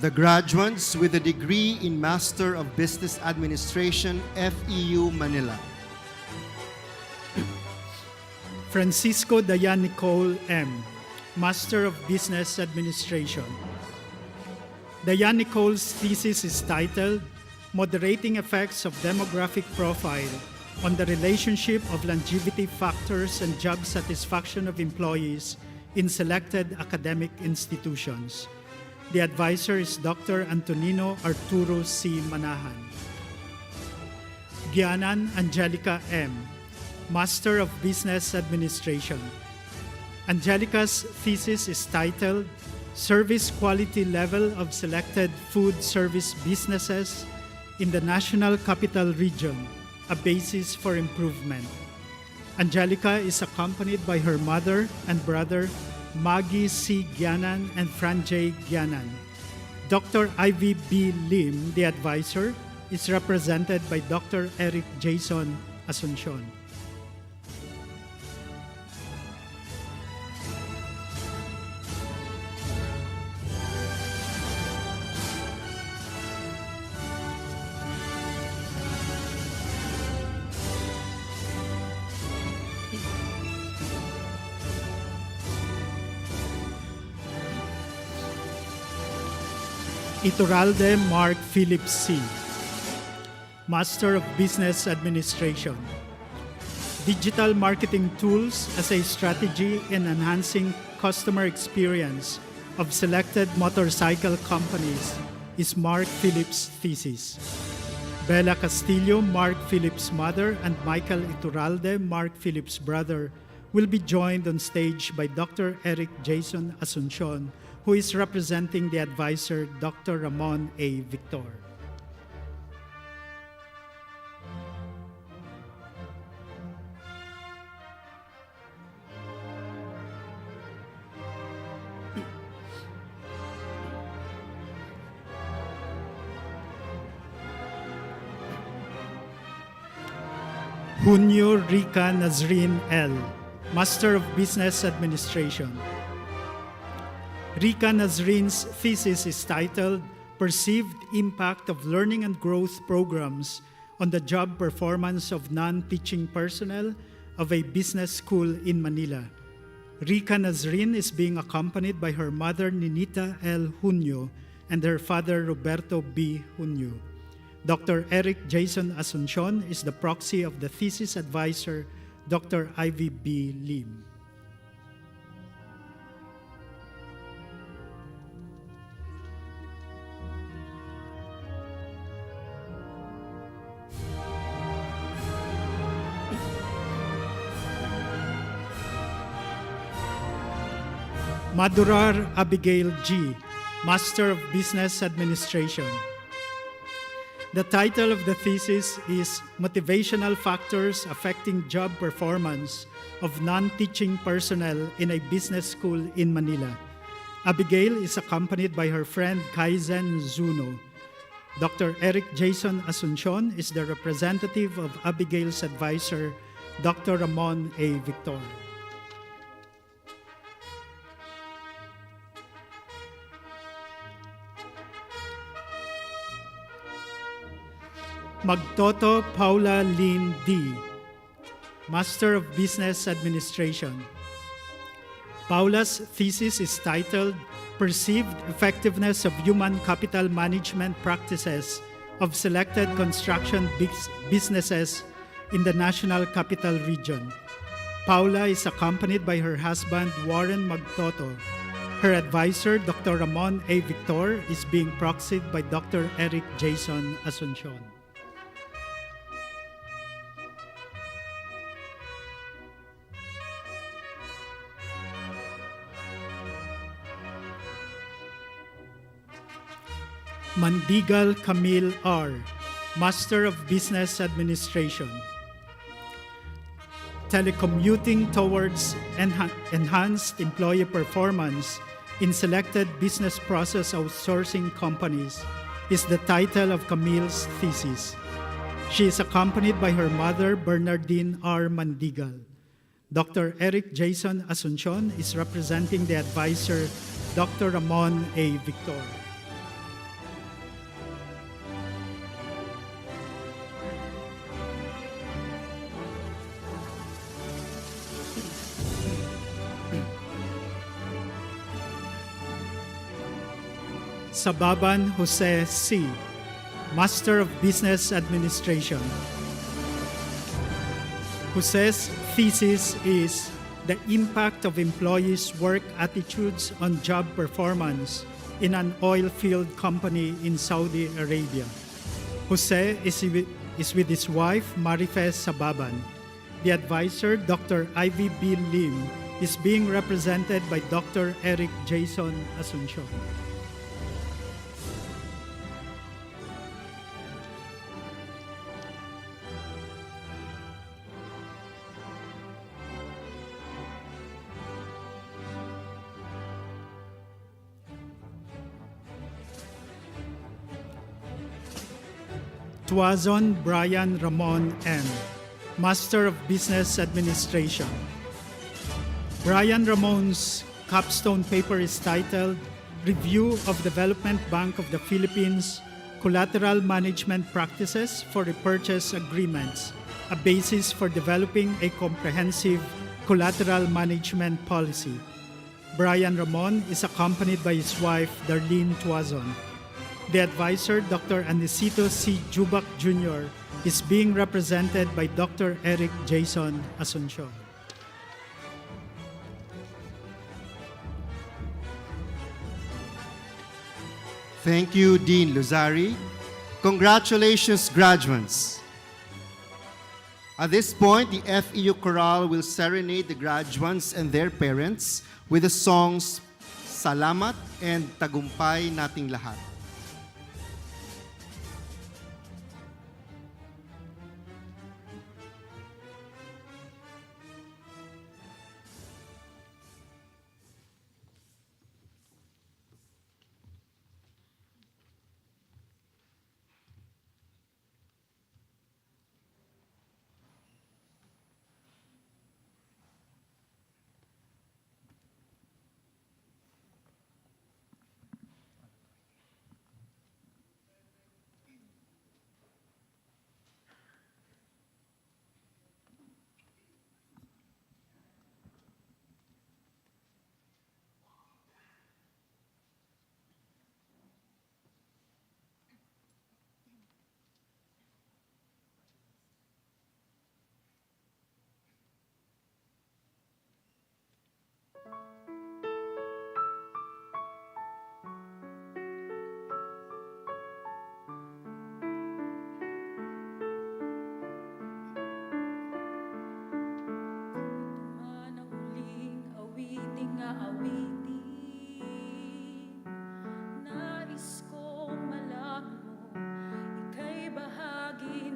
The graduates with a degree in Master of Business Administration, FEU, Manila. Francisco Dayan Nicole M., Master of Business Administration. Dayan Nicole's thesis is titled Moderating Effects of Demographic Profile on the Relationship of Longevity Factors and Job Satisfaction of Employees in Selected Academic Institutions. The advisor is Dr. Antonino Arturo C. Manahan. Gianan Angelica M., Master of Business Administration. Angelica's thesis is titled Service Quality Level of Selected Food Service Businesses in the National Capital Region, a Basis for Improvement. Angelica is accompanied by her mother and brother, Maggie C. Gianan and Fran J. Gianan. Dr. Ivy B. Lim, the advisor, is represented by Dr. Eric Jason Asuncion. Iturralde Mark Philip C., Master of Business Administration. Digital marketing tools as a strategy in enhancing customer experience of selected motorcycle companies is Mark Phillips' thesis. Bella Castillo, Mark Phillips' mother, and Michael Iturralde, Mark Phillips' brother, will be joined on stage by Dr. Eric Jason Asuncion, who is representing the advisor, Dr. Ramon A. Victor. Junio Rica Nazrin L., Master of Business Administration. Rica Nazrin's thesis is titled Perceived Impact of Learning and Growth Programs on the Job Performance of Non-Teaching Personnel of a Business School in Manila. Rica Nazrin is being accompanied by her mother, Ninita L. Junio, and her father, Roberto B. Junio. Dr. Eric Jason Asuncion is the proxy of the thesis advisor, Dr. Ivy B. Lim. Madurar Abigail G., Master of Business Administration. The title of the thesis is Motivational Factors Affecting Job Performance of Non-Teaching Personnel in a Business School in Manila. Abigail is accompanied by her friend Kaizen Zuno. Dr. Eric Jason Asuncion is the representative of Abigail's advisor, Dr. Ramon A. Victor. Magtoto Paula Lynn D., Master of Business Administration. Paula's thesis is titled Perceived Effectiveness of Human Capital Management Practices of Selected Construction Businesses in the National Capital Region. Paula is accompanied by her husband, Warren Magtoto. Her advisor, Dr. Ramon A. Victor, is being proxied by Dr. Eric Jason Asuncion. Mandigal Camille R., Master of Business Administration. Telecommuting towards enhanced employee performance in selected business process outsourcing companies is the title of Camille's thesis. She is accompanied by her mother, Bernardine R. Mandigal. Dr. Eric Jason Asuncion is representing the advisor, Dr. Ramon A. Victor. Sababan Jose C., Master of Business Administration. Jose's thesis is the impact of employees' work attitudes on job performance in an oil field company in Saudi Arabia. Jose is with his wife, Marifes Sababan. The advisor, Dr. Ivy B. Lim, is being represented by Dr. Eric Jason Asuncion. Tuazon Brian Ramon N., Master of Business Administration. Brian Ramon's capstone paper is titled Review of Development Bank of the Philippines Collateral Management Practices for Repurchase Agreements, a basis for developing a comprehensive collateral management policy. Brian Ramon is accompanied by his wife, Darlene Tuazon. The advisor, Dr. Anicito C. Jubak Jr., is being represented by Dr. Eric Jason Asuncion. Thank you, Dean Luzari. Congratulations, graduates. At this point, the FEU Chorale will serenade the graduates and their parents with the songs Salamat and Tagumpay Nating Lahat. Man ang huling awiting nga awitin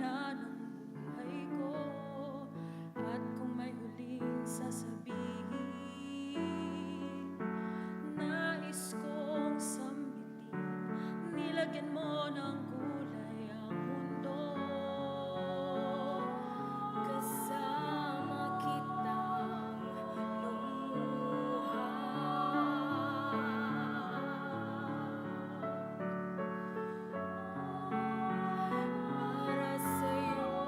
na ng buhay ko. At kung may huling sasabihin, nais kong sambitin, nilagyan mo ng kulay ang mundo. Kasama kitang lumuha. Para sa'yo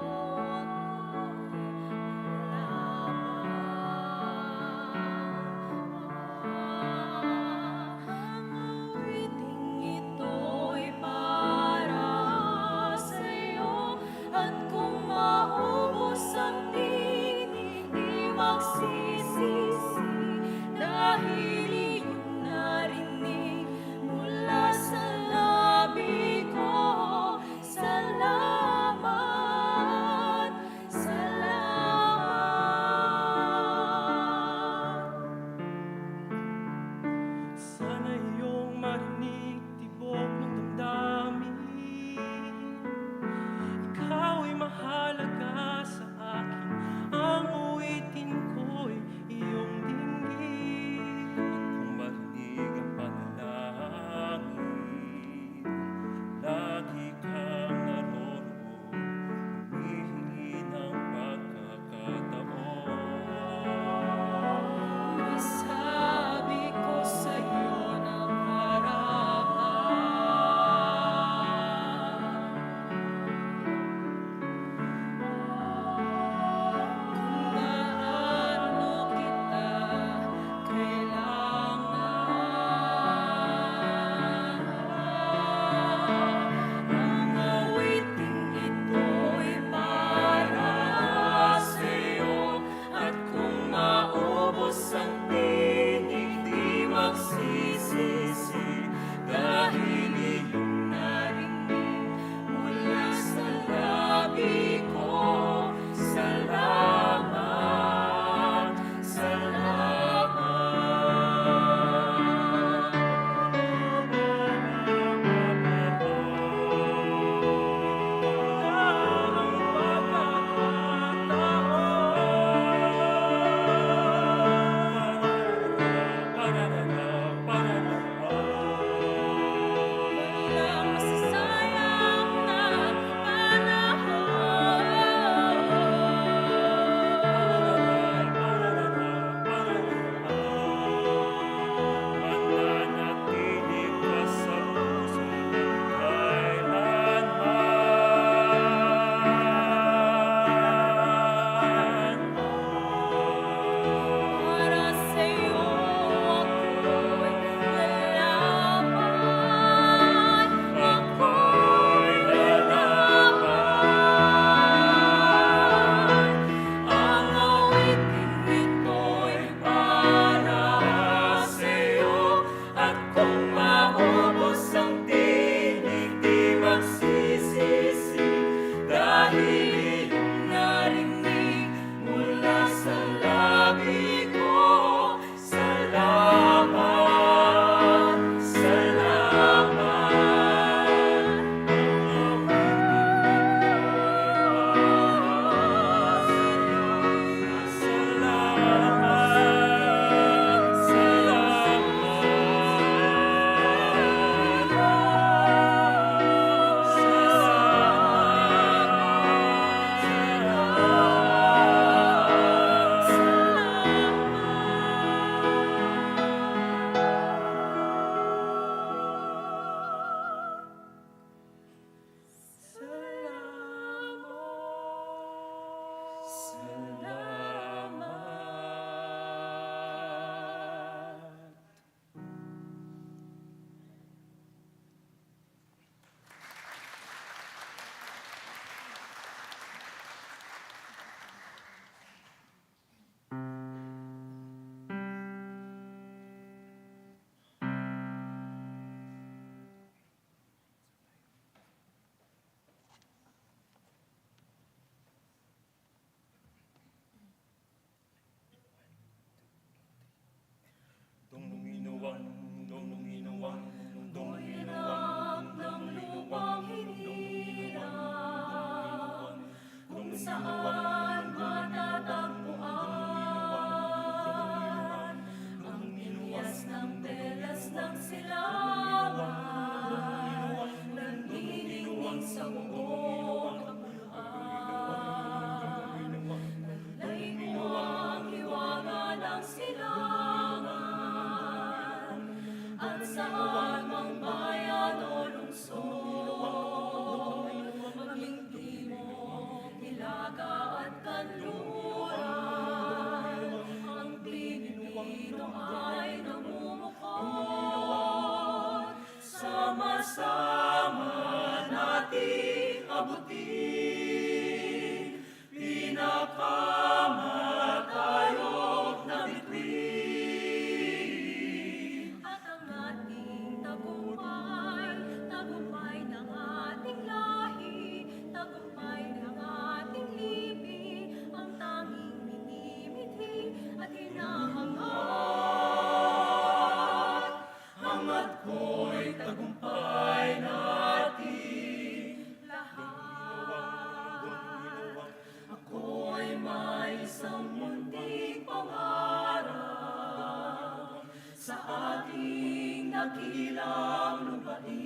sa ating dakilang lupain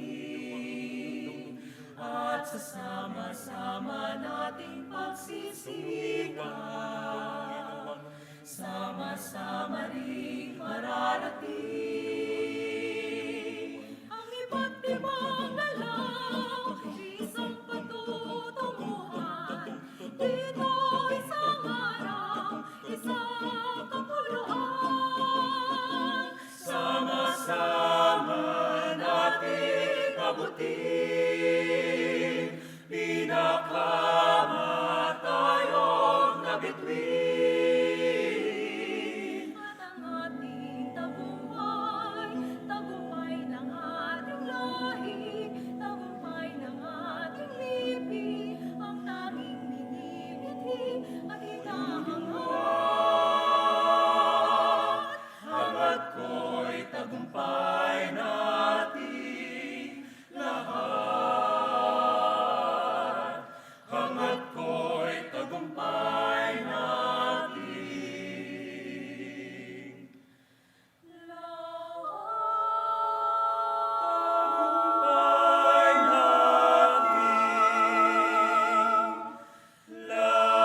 at sa sama-sama nating pagsisikap, sama-sama ring mararating ang iba't ibang galaw, isang patutunguhan. Dito isang araw, isang kapuluan. Sama-sama natin abutin, pinakamatayong nabituin. At ang ating tagumpay, tagumpay ng ating lahi, tagumpay ng ating lipi, ang tanging minimithi at hinahangad. Hangad ko'y tagumpay nating lahat. Hangad ko'y tagumpay nating tagumpay nating lahat.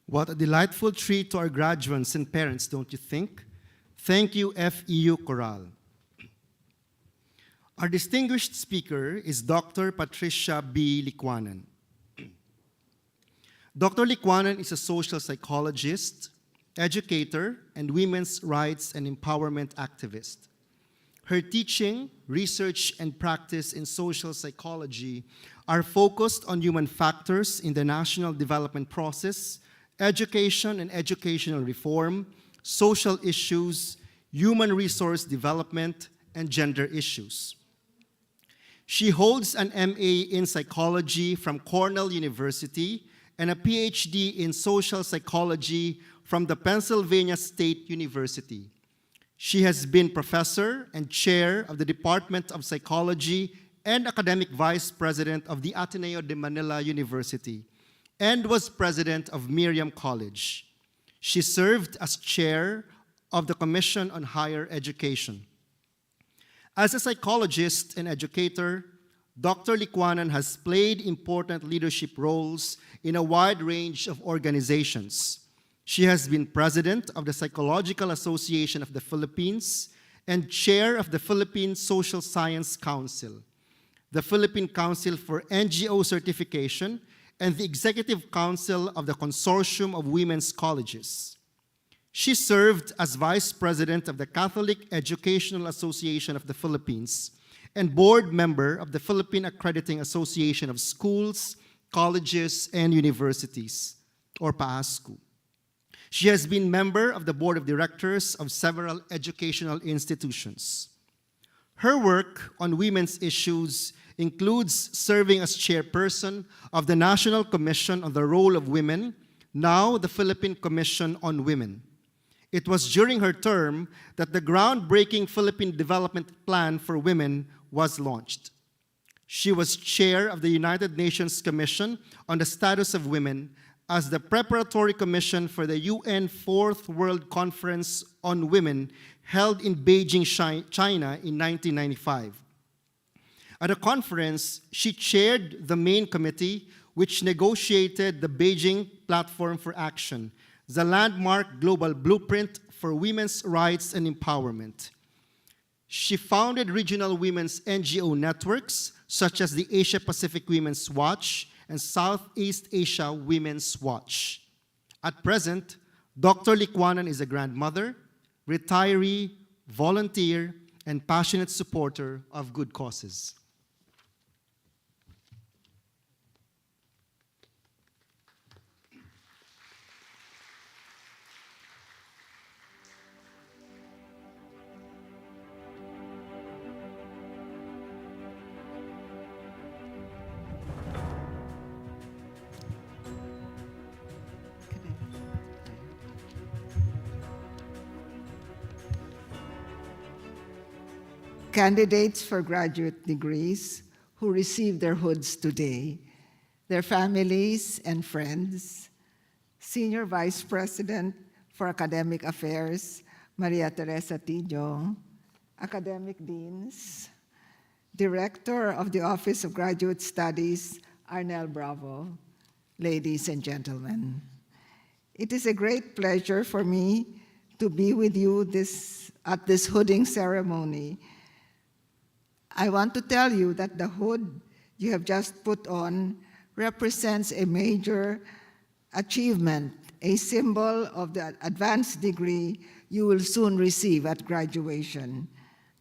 What a delightful treat to our graduates and parents, don't you think? Thank you, FEU Chorale. Our distinguished speaker is Dr. Patricia B. Licuanan. Dr. Licuanan is a social psychologist, educator, and women's rights and empowerment activist. Her teaching, research, and practice in social psychology are focused on human factors in the national development process, education and educational reform, social issues, human resource development, and gender issues. She holds an MA in psychology from Cornell University and a PhD in social psychology from the Pennsylvania State University. She has been professor and chair of the Department of Psychology and academic vice president of the Ateneo de Manila University, and was president of Miriam College. She served as chair of the Commission on Higher Education. As a psychologist and educator, Dr. Licuanan has played important leadership roles in a wide range of organizations. She has been president of the Psychological Association of the Philippines and chair of the Philippine Social Science Council, the Philippine Council for NGO Certification, and the Executive Council of the Consortium of Women's Colleges. She served as Vice President of the Catholic Educational Association of the Philippines and board member of the Philippine Accrediting Association of Schools, Colleges, and Universities, or PAASCU. She has been member of the board of directors of several educational institutions. Her work on women's issues includes serving as chairperson of the National Commission on the Role of Women, now the Philippine Commission on Women. It was during her term that the groundbreaking Philippine Development Plan for Women was launched. She was chair of the United Nations Commission on the Status of Women as the preparatory commission for the UN Fourth World Conference on Women held in Beijing, China in 1995. At the conference, she chaired the main committee which negotiated the Beijing Platform for Action, the landmark global blueprint for women's rights and empowerment. She founded regional women's NGO networks such as the Asia Pacific Women's Watch and Southeast Asia Women's Watch. At present, Dr. Licuanan is a grandmother, retiree, volunteer, and passionate supporter of good causes. candidates for graduate degrees who receive their hoods today, their families and friends, Senior Vice President for Academic Affairs, Maria Teresa Tillo, academic deans, Director of the Office of Graduate Studies, Arnel Bravo, ladies and gentlemen. It is a great pleasure for me to be with you at this hooding ceremony. I want to tell you that the hood you have just put on represents a major achievement, a symbol of the advanced degree you will soon receive at graduation.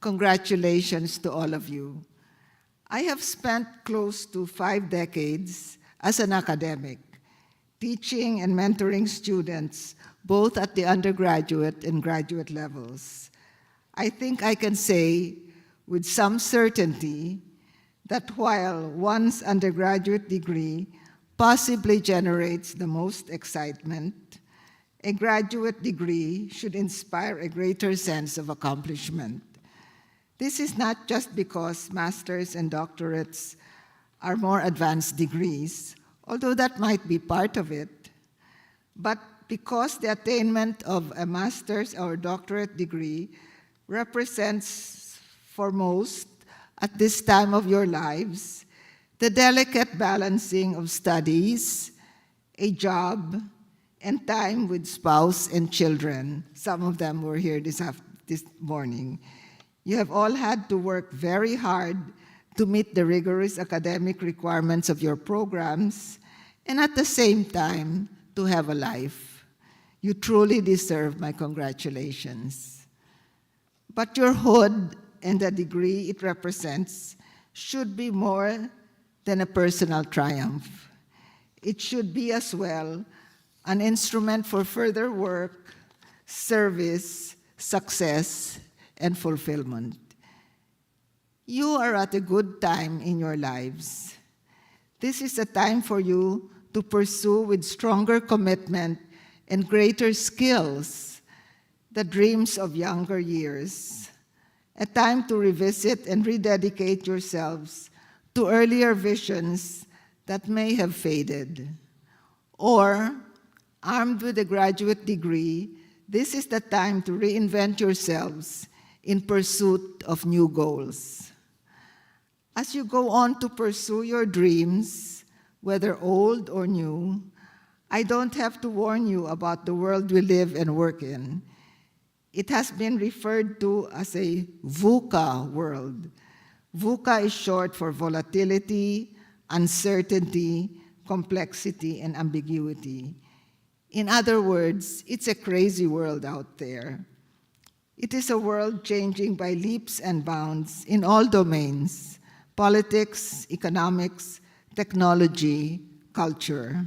Congratulations to all of you. I have spent close to 5 decades as an academic, teaching and mentoring students both at the undergraduate and graduate levels. I think I can say with some certainty that while one's undergraduate degree possibly generates the most excitement, a graduate degree should inspire a greater sense of accomplishment. This is not just because masters and doctorates are more advanced degrees, although that might be part of it, but because the attainment of a master's or doctorate degree represents, for most, at this time of your lives, the delicate balancing of studies, a job, and time with spouse and children. Some of them were here this morning. You have all had to work very hard to meet the rigorous academic requirements of your programs, and at the same time, to have a life. You truly deserve my congratulations. But your hood and the degree it represents should be more than a personal triumph. It should be as well an instrument for further work, service, success, and fulfillment. You are at a good time in your lives. This is a time for you to pursue with stronger commitment and greater skills the dreams of younger years. A time to revisit and rededicate yourselves to earlier visions that may have faded. Or, armed with a graduate degree, this is the time to reinvent yourselves in pursuit of new goals. As you go on to pursue your dreams, whether old or new, I don't have to warn you about the world we live and work in. It has been referred to as a VUCA world. VUCA is short for volatility, uncertainty, complexity, and ambiguity. In other words, it's a crazy world out there. It is a world changing by leaps and bounds in all domains: politics, economics, technology, culture.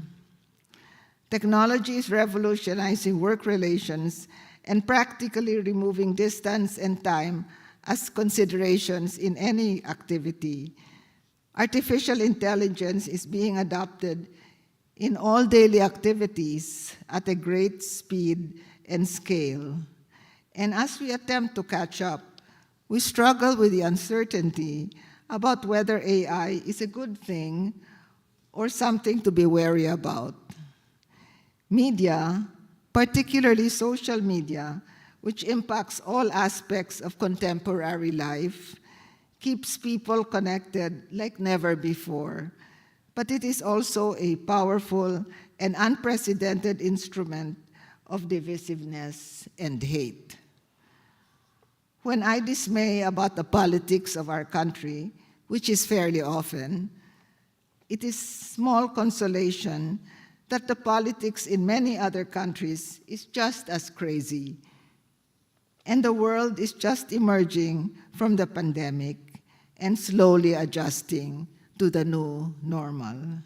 Technology is revolutionizing work relations and practically removing distance and time as considerations in any activity. Artificial intelligence is being adopted in all daily activities at a great speed and scale. And as we attempt to catch up, we struggle with the uncertainty about whether AI is a good thing or something to be wary about. Media, particularly social media, which impacts all aspects of contemporary life, keeps people connected like never before. But it is also a powerful and unprecedented instrument of divisiveness and hate. When I dismay about the politics of our country, which is fairly often, it is small consolation that the politics in many other countries is just as crazy. And the world is just emerging from the pandemic and slowly adjusting to the new normal.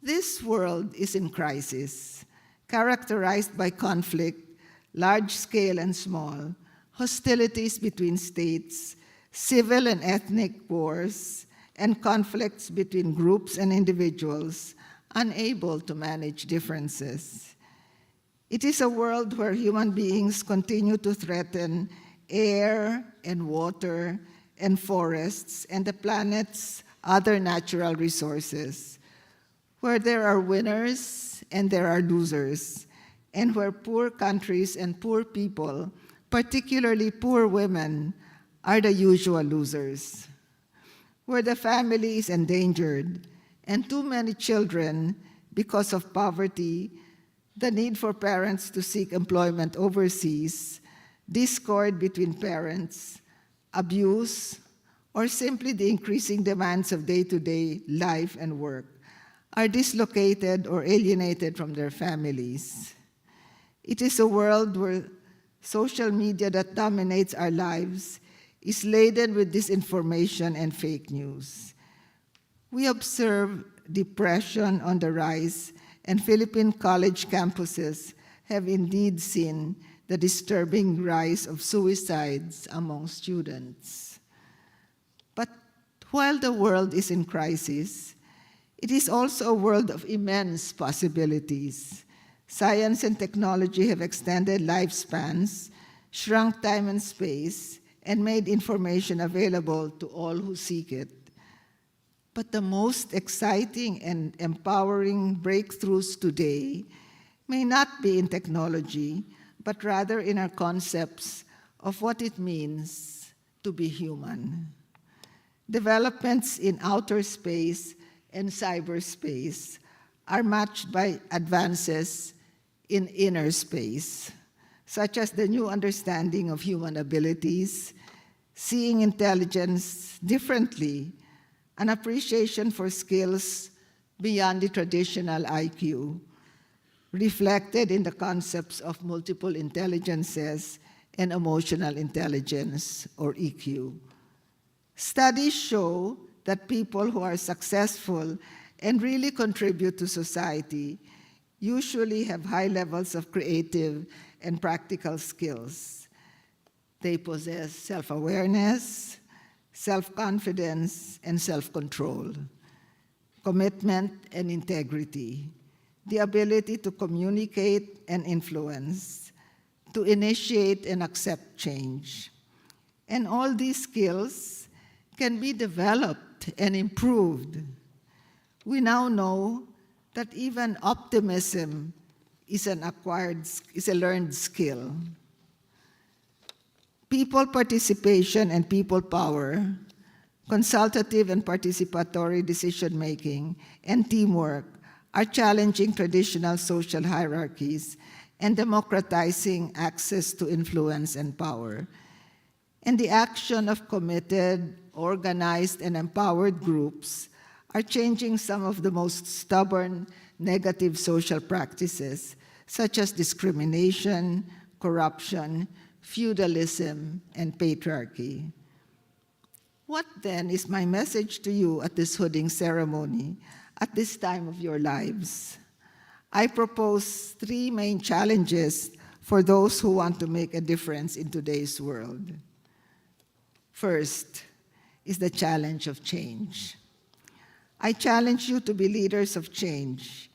This world is in crisis, characterized by conflict, large scale and small, hostilities between states, civil and ethnic wars, and conflicts between groups and individuals unable to manage differences. It is a world where human beings continue to threaten air and water and forests and the planet's other natural resources, where there are winners and there are losers, and where poor countries and poor people, particularly poor women, are the usual losers, where the family is endangered and too many children, because of poverty, the need for parents to seek employment overseas, discord between parents, abuse, or simply the increasing demands of day-to-day life and work, are dislocated or alienated from their families. It is a world where social media that dominates our lives is laden with disinformation and fake news. We observe depression on the rise, and Philippine college campuses have indeed seen the disturbing rise of suicides among students. But while the world is in crisis, it is also a world of immense possibilities. Science and technology have extended lifespans, shrunk time and space, and made information available to all who seek it. But the most exciting and empowering breakthroughs today may not be in technology, but rather in our concepts of what it means to be human. Developments in outer space and cyberspace are matched by advances in inner space, such as the new understanding of human abilities, seeing intelligence differently, an appreciation for skills beyond the traditional IQ, reflected in the concepts of multiple intelligences and emotional intelligence, or EQ. Studies show that people who are successful and really contribute to society usually have high levels of creative and practical skills. They possess self-awareness, self-confidence, and self-control, commitment and integrity, the ability to communicate and influence, to initiate and accept change. And all these skills can be developed and improved. We now know that even optimism is a learned skill. People participation and people power, consultative and participatory decision-making, and teamwork are challenging traditional social hierarchies and democratizing access to influence and power. And the action of committed, organized, and empowered groups are changing some of the most stubborn negative social practices, such as discrimination, corruption, feudalism, and patriarchy. What then is my message to you at this hooding ceremony at this time of your lives? I propose 3 main challenges for those who want to make a difference in today's world. First is the challenge of change. I challenge you to be leaders of change.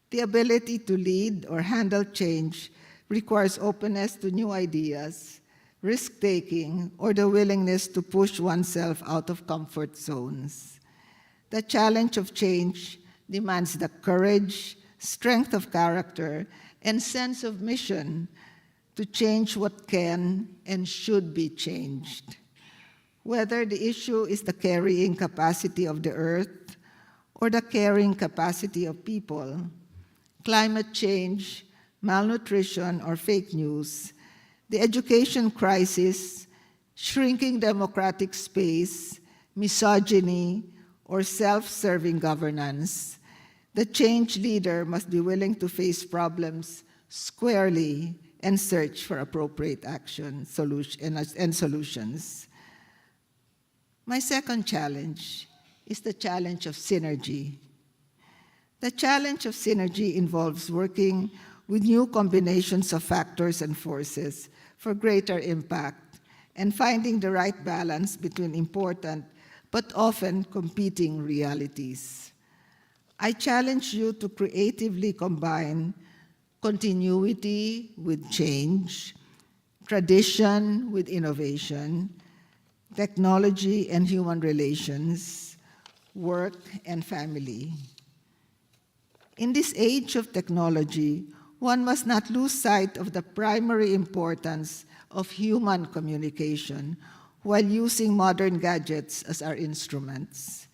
The ability to lead or handle change requires openness to new ideas, risk-taking, or the willingness to push oneself out of comfort zones. The challenge of change demands the courage, strength of character, and sense of mission to change what can and should be changed. Whether the issue is the carrying capacity of the earth or the carrying capacity of people, climate change, malnutrition, or fake news, the education crisis, shrinking democratic space, misogyny, or self-serving governance, the change leader must be willing to face problems squarely and search for appropriate action and solutions. My second challenge is the challenge of synergy. The challenge of synergy involves working with new combinations of factors and forces for greater impact and finding the right balance between important but often competing realities. I challenge you to creatively combine continuity with change, tradition with innovation, technology and human relations, work and family. In this age of technology, one must not lose sight of the primary importance of human communication while using modern gadgets as our instruments.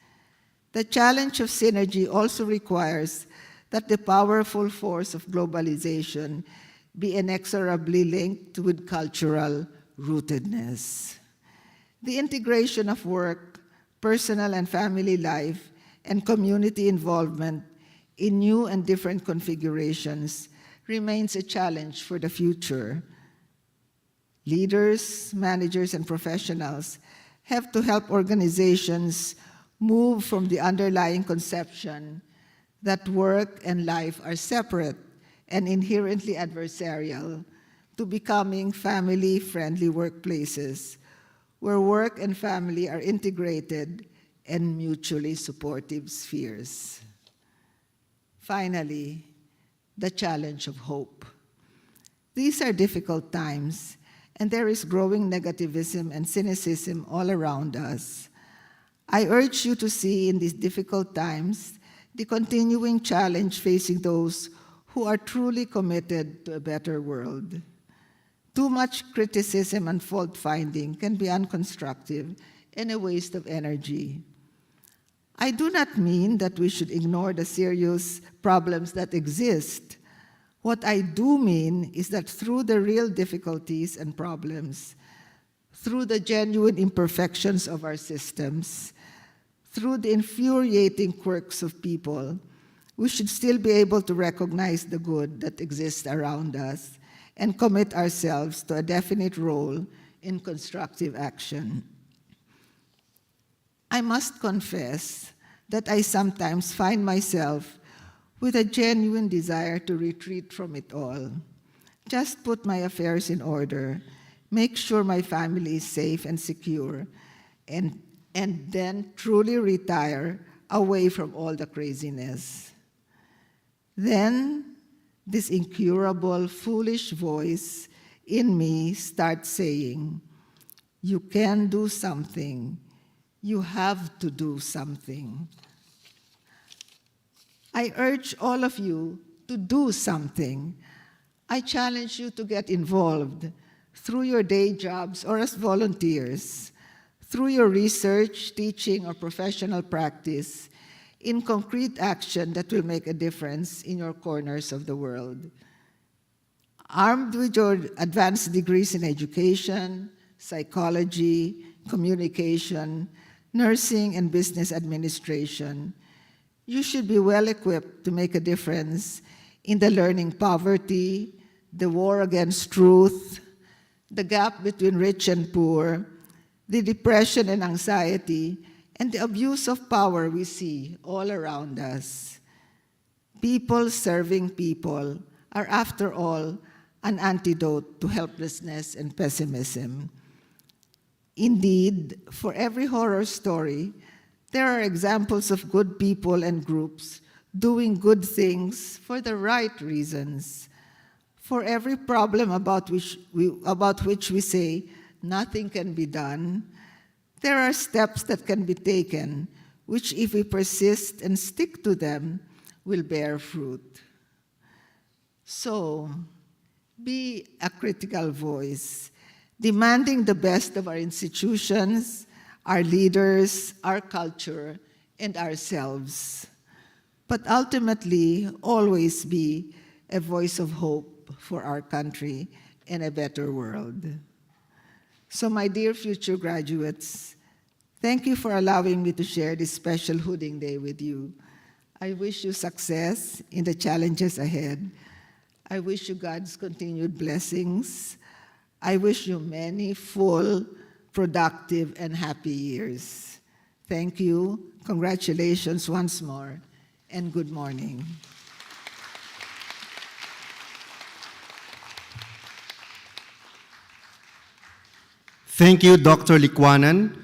The challenge of synergy also requires that the powerful force of globalization be inexorably linked with cultural rootedness. The integration of work, personal and family life, and community involvement in new and different configurations remains a challenge for the future. Leaders, managers, and professionals have to help organizations move from the underlying conception that work and life are separate and inherently adversarial to becoming family-friendly workplaces where work and family are integrated and mutually supportive spheres. Finally, the challenge of hope. These are difficult times, and there is growing negativism and cynicism all around us. I urge you to see in these difficult times the continuing challenge facing those who are truly committed to a better world. Too much criticism and fault-finding can be unconstructive and a waste of energy. I do not mean that we should ignore the serious problems that exist. What I do mean is that through the real difficulties and problems, through the genuine imperfections of our systems, through the infuriating quirks of people, we should still be able to recognize the good that exists around us and commit ourselves to a definite role in constructive action. I must confess that I sometimes find myself with a genuine desire to retreat from it all. Just put my affairs in order, make sure my family is safe and secure, and then truly retire away from all the craziness. Then, this incurable, foolish voice in me starts saying, "You can do something. You have to do something." I urge all of you to do something. I challenge you to get involved through your day jobs or as volunteers, through your research, teaching, or professional practice, in concrete action that will make a difference in your corners of the world. Armed with your advanced degrees in education, psychology, communication, nursing, and business administration, you should be well equipped to make a difference in the learning poverty, the war against truth, the gap between rich and poor, the depression and anxiety, and the abuse of power we see all around us. People serving people are, after all, an antidote to helplessness and pessimism. Indeed, for every horror story, there are examples of good people and groups doing good things for the right reasons. For every problem about which we say nothing can be done, there are steps that can be taken, which, if we persist and stick to them, will bear fruit. So, be a critical voice, demanding the best of our institutions, our leaders, our culture, and ourselves. But ultimately, always be a voice of hope for our country and a better world. So, my dear future graduates, thank you for allowing me to share this special Hooding Day with you. I wish you success in the challenges ahead. I wish you God's continued blessings. I wish you many full, productive, and happy years. Thank you. Congratulations once more, and good morning. Thank you, Dr. Likwanan.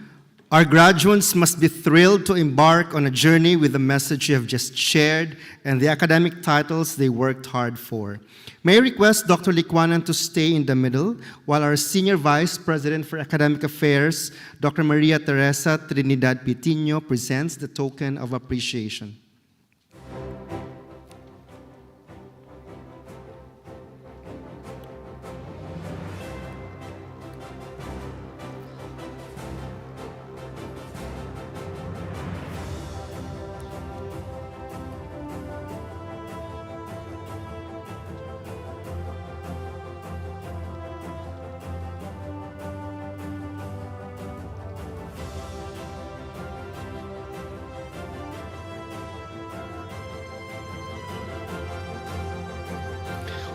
Our graduates must be thrilled to embark on a journey with the message you have just shared and the academic titles they worked hard for. May I request Dr. Licuanan to stay in the middle while our Senior Vice President for Academic Affairs, Dr. Maria Teresa Trinidad Pitino, presents the token of appreciation.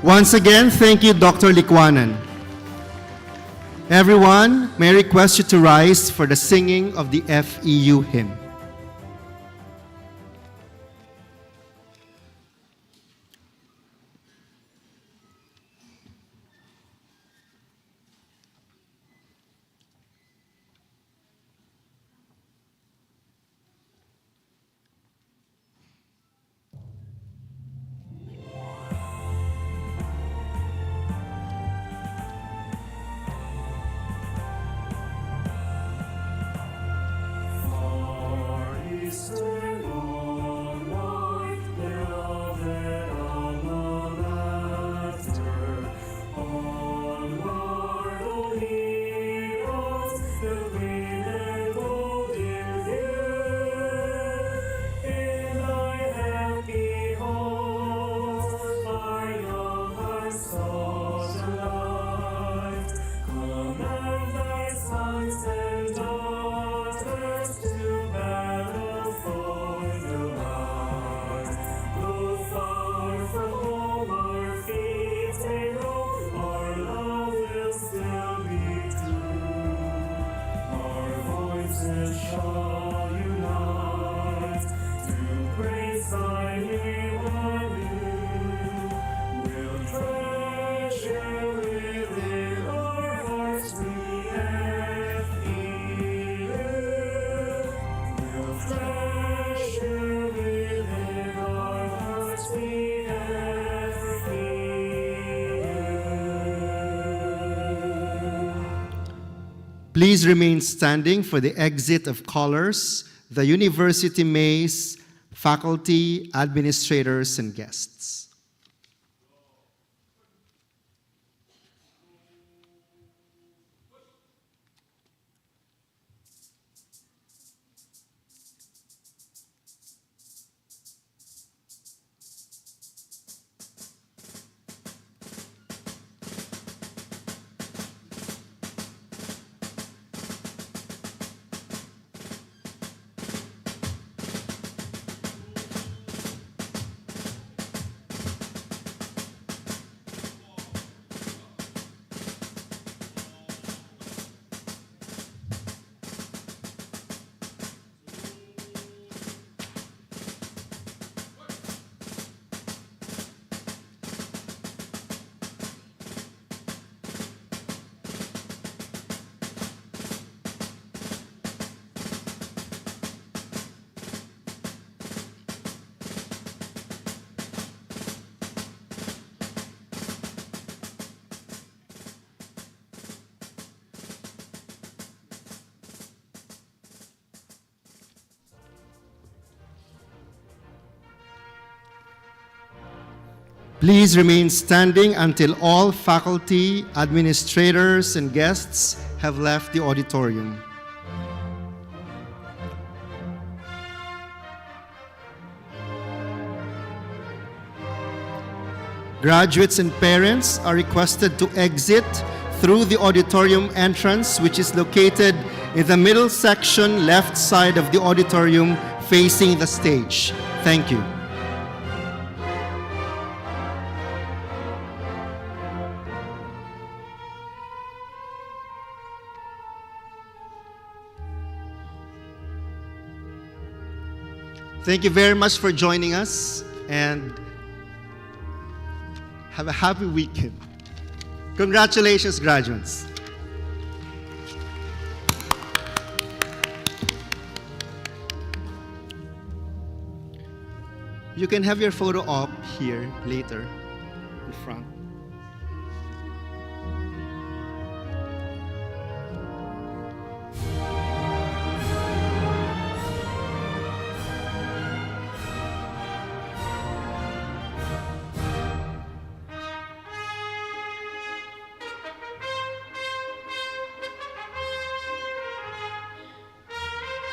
Once again, thank you, Dr. Licuanan. Everyone, may I request you to rise for the singing of the FEU hymn. Please remain standing for the exit of colors, the University Maze, faculty, administrators, and guests. Please remain standing until all faculty, administrators, and guests have left the auditorium. Graduates and parents are requested to exit through the auditorium entrance, which is located in the middle section left side of the auditorium facing the stage. Thank you. Thank you very much for joining us, and have a happy weekend. Congratulations, graduates. You can have your photo op here later in front.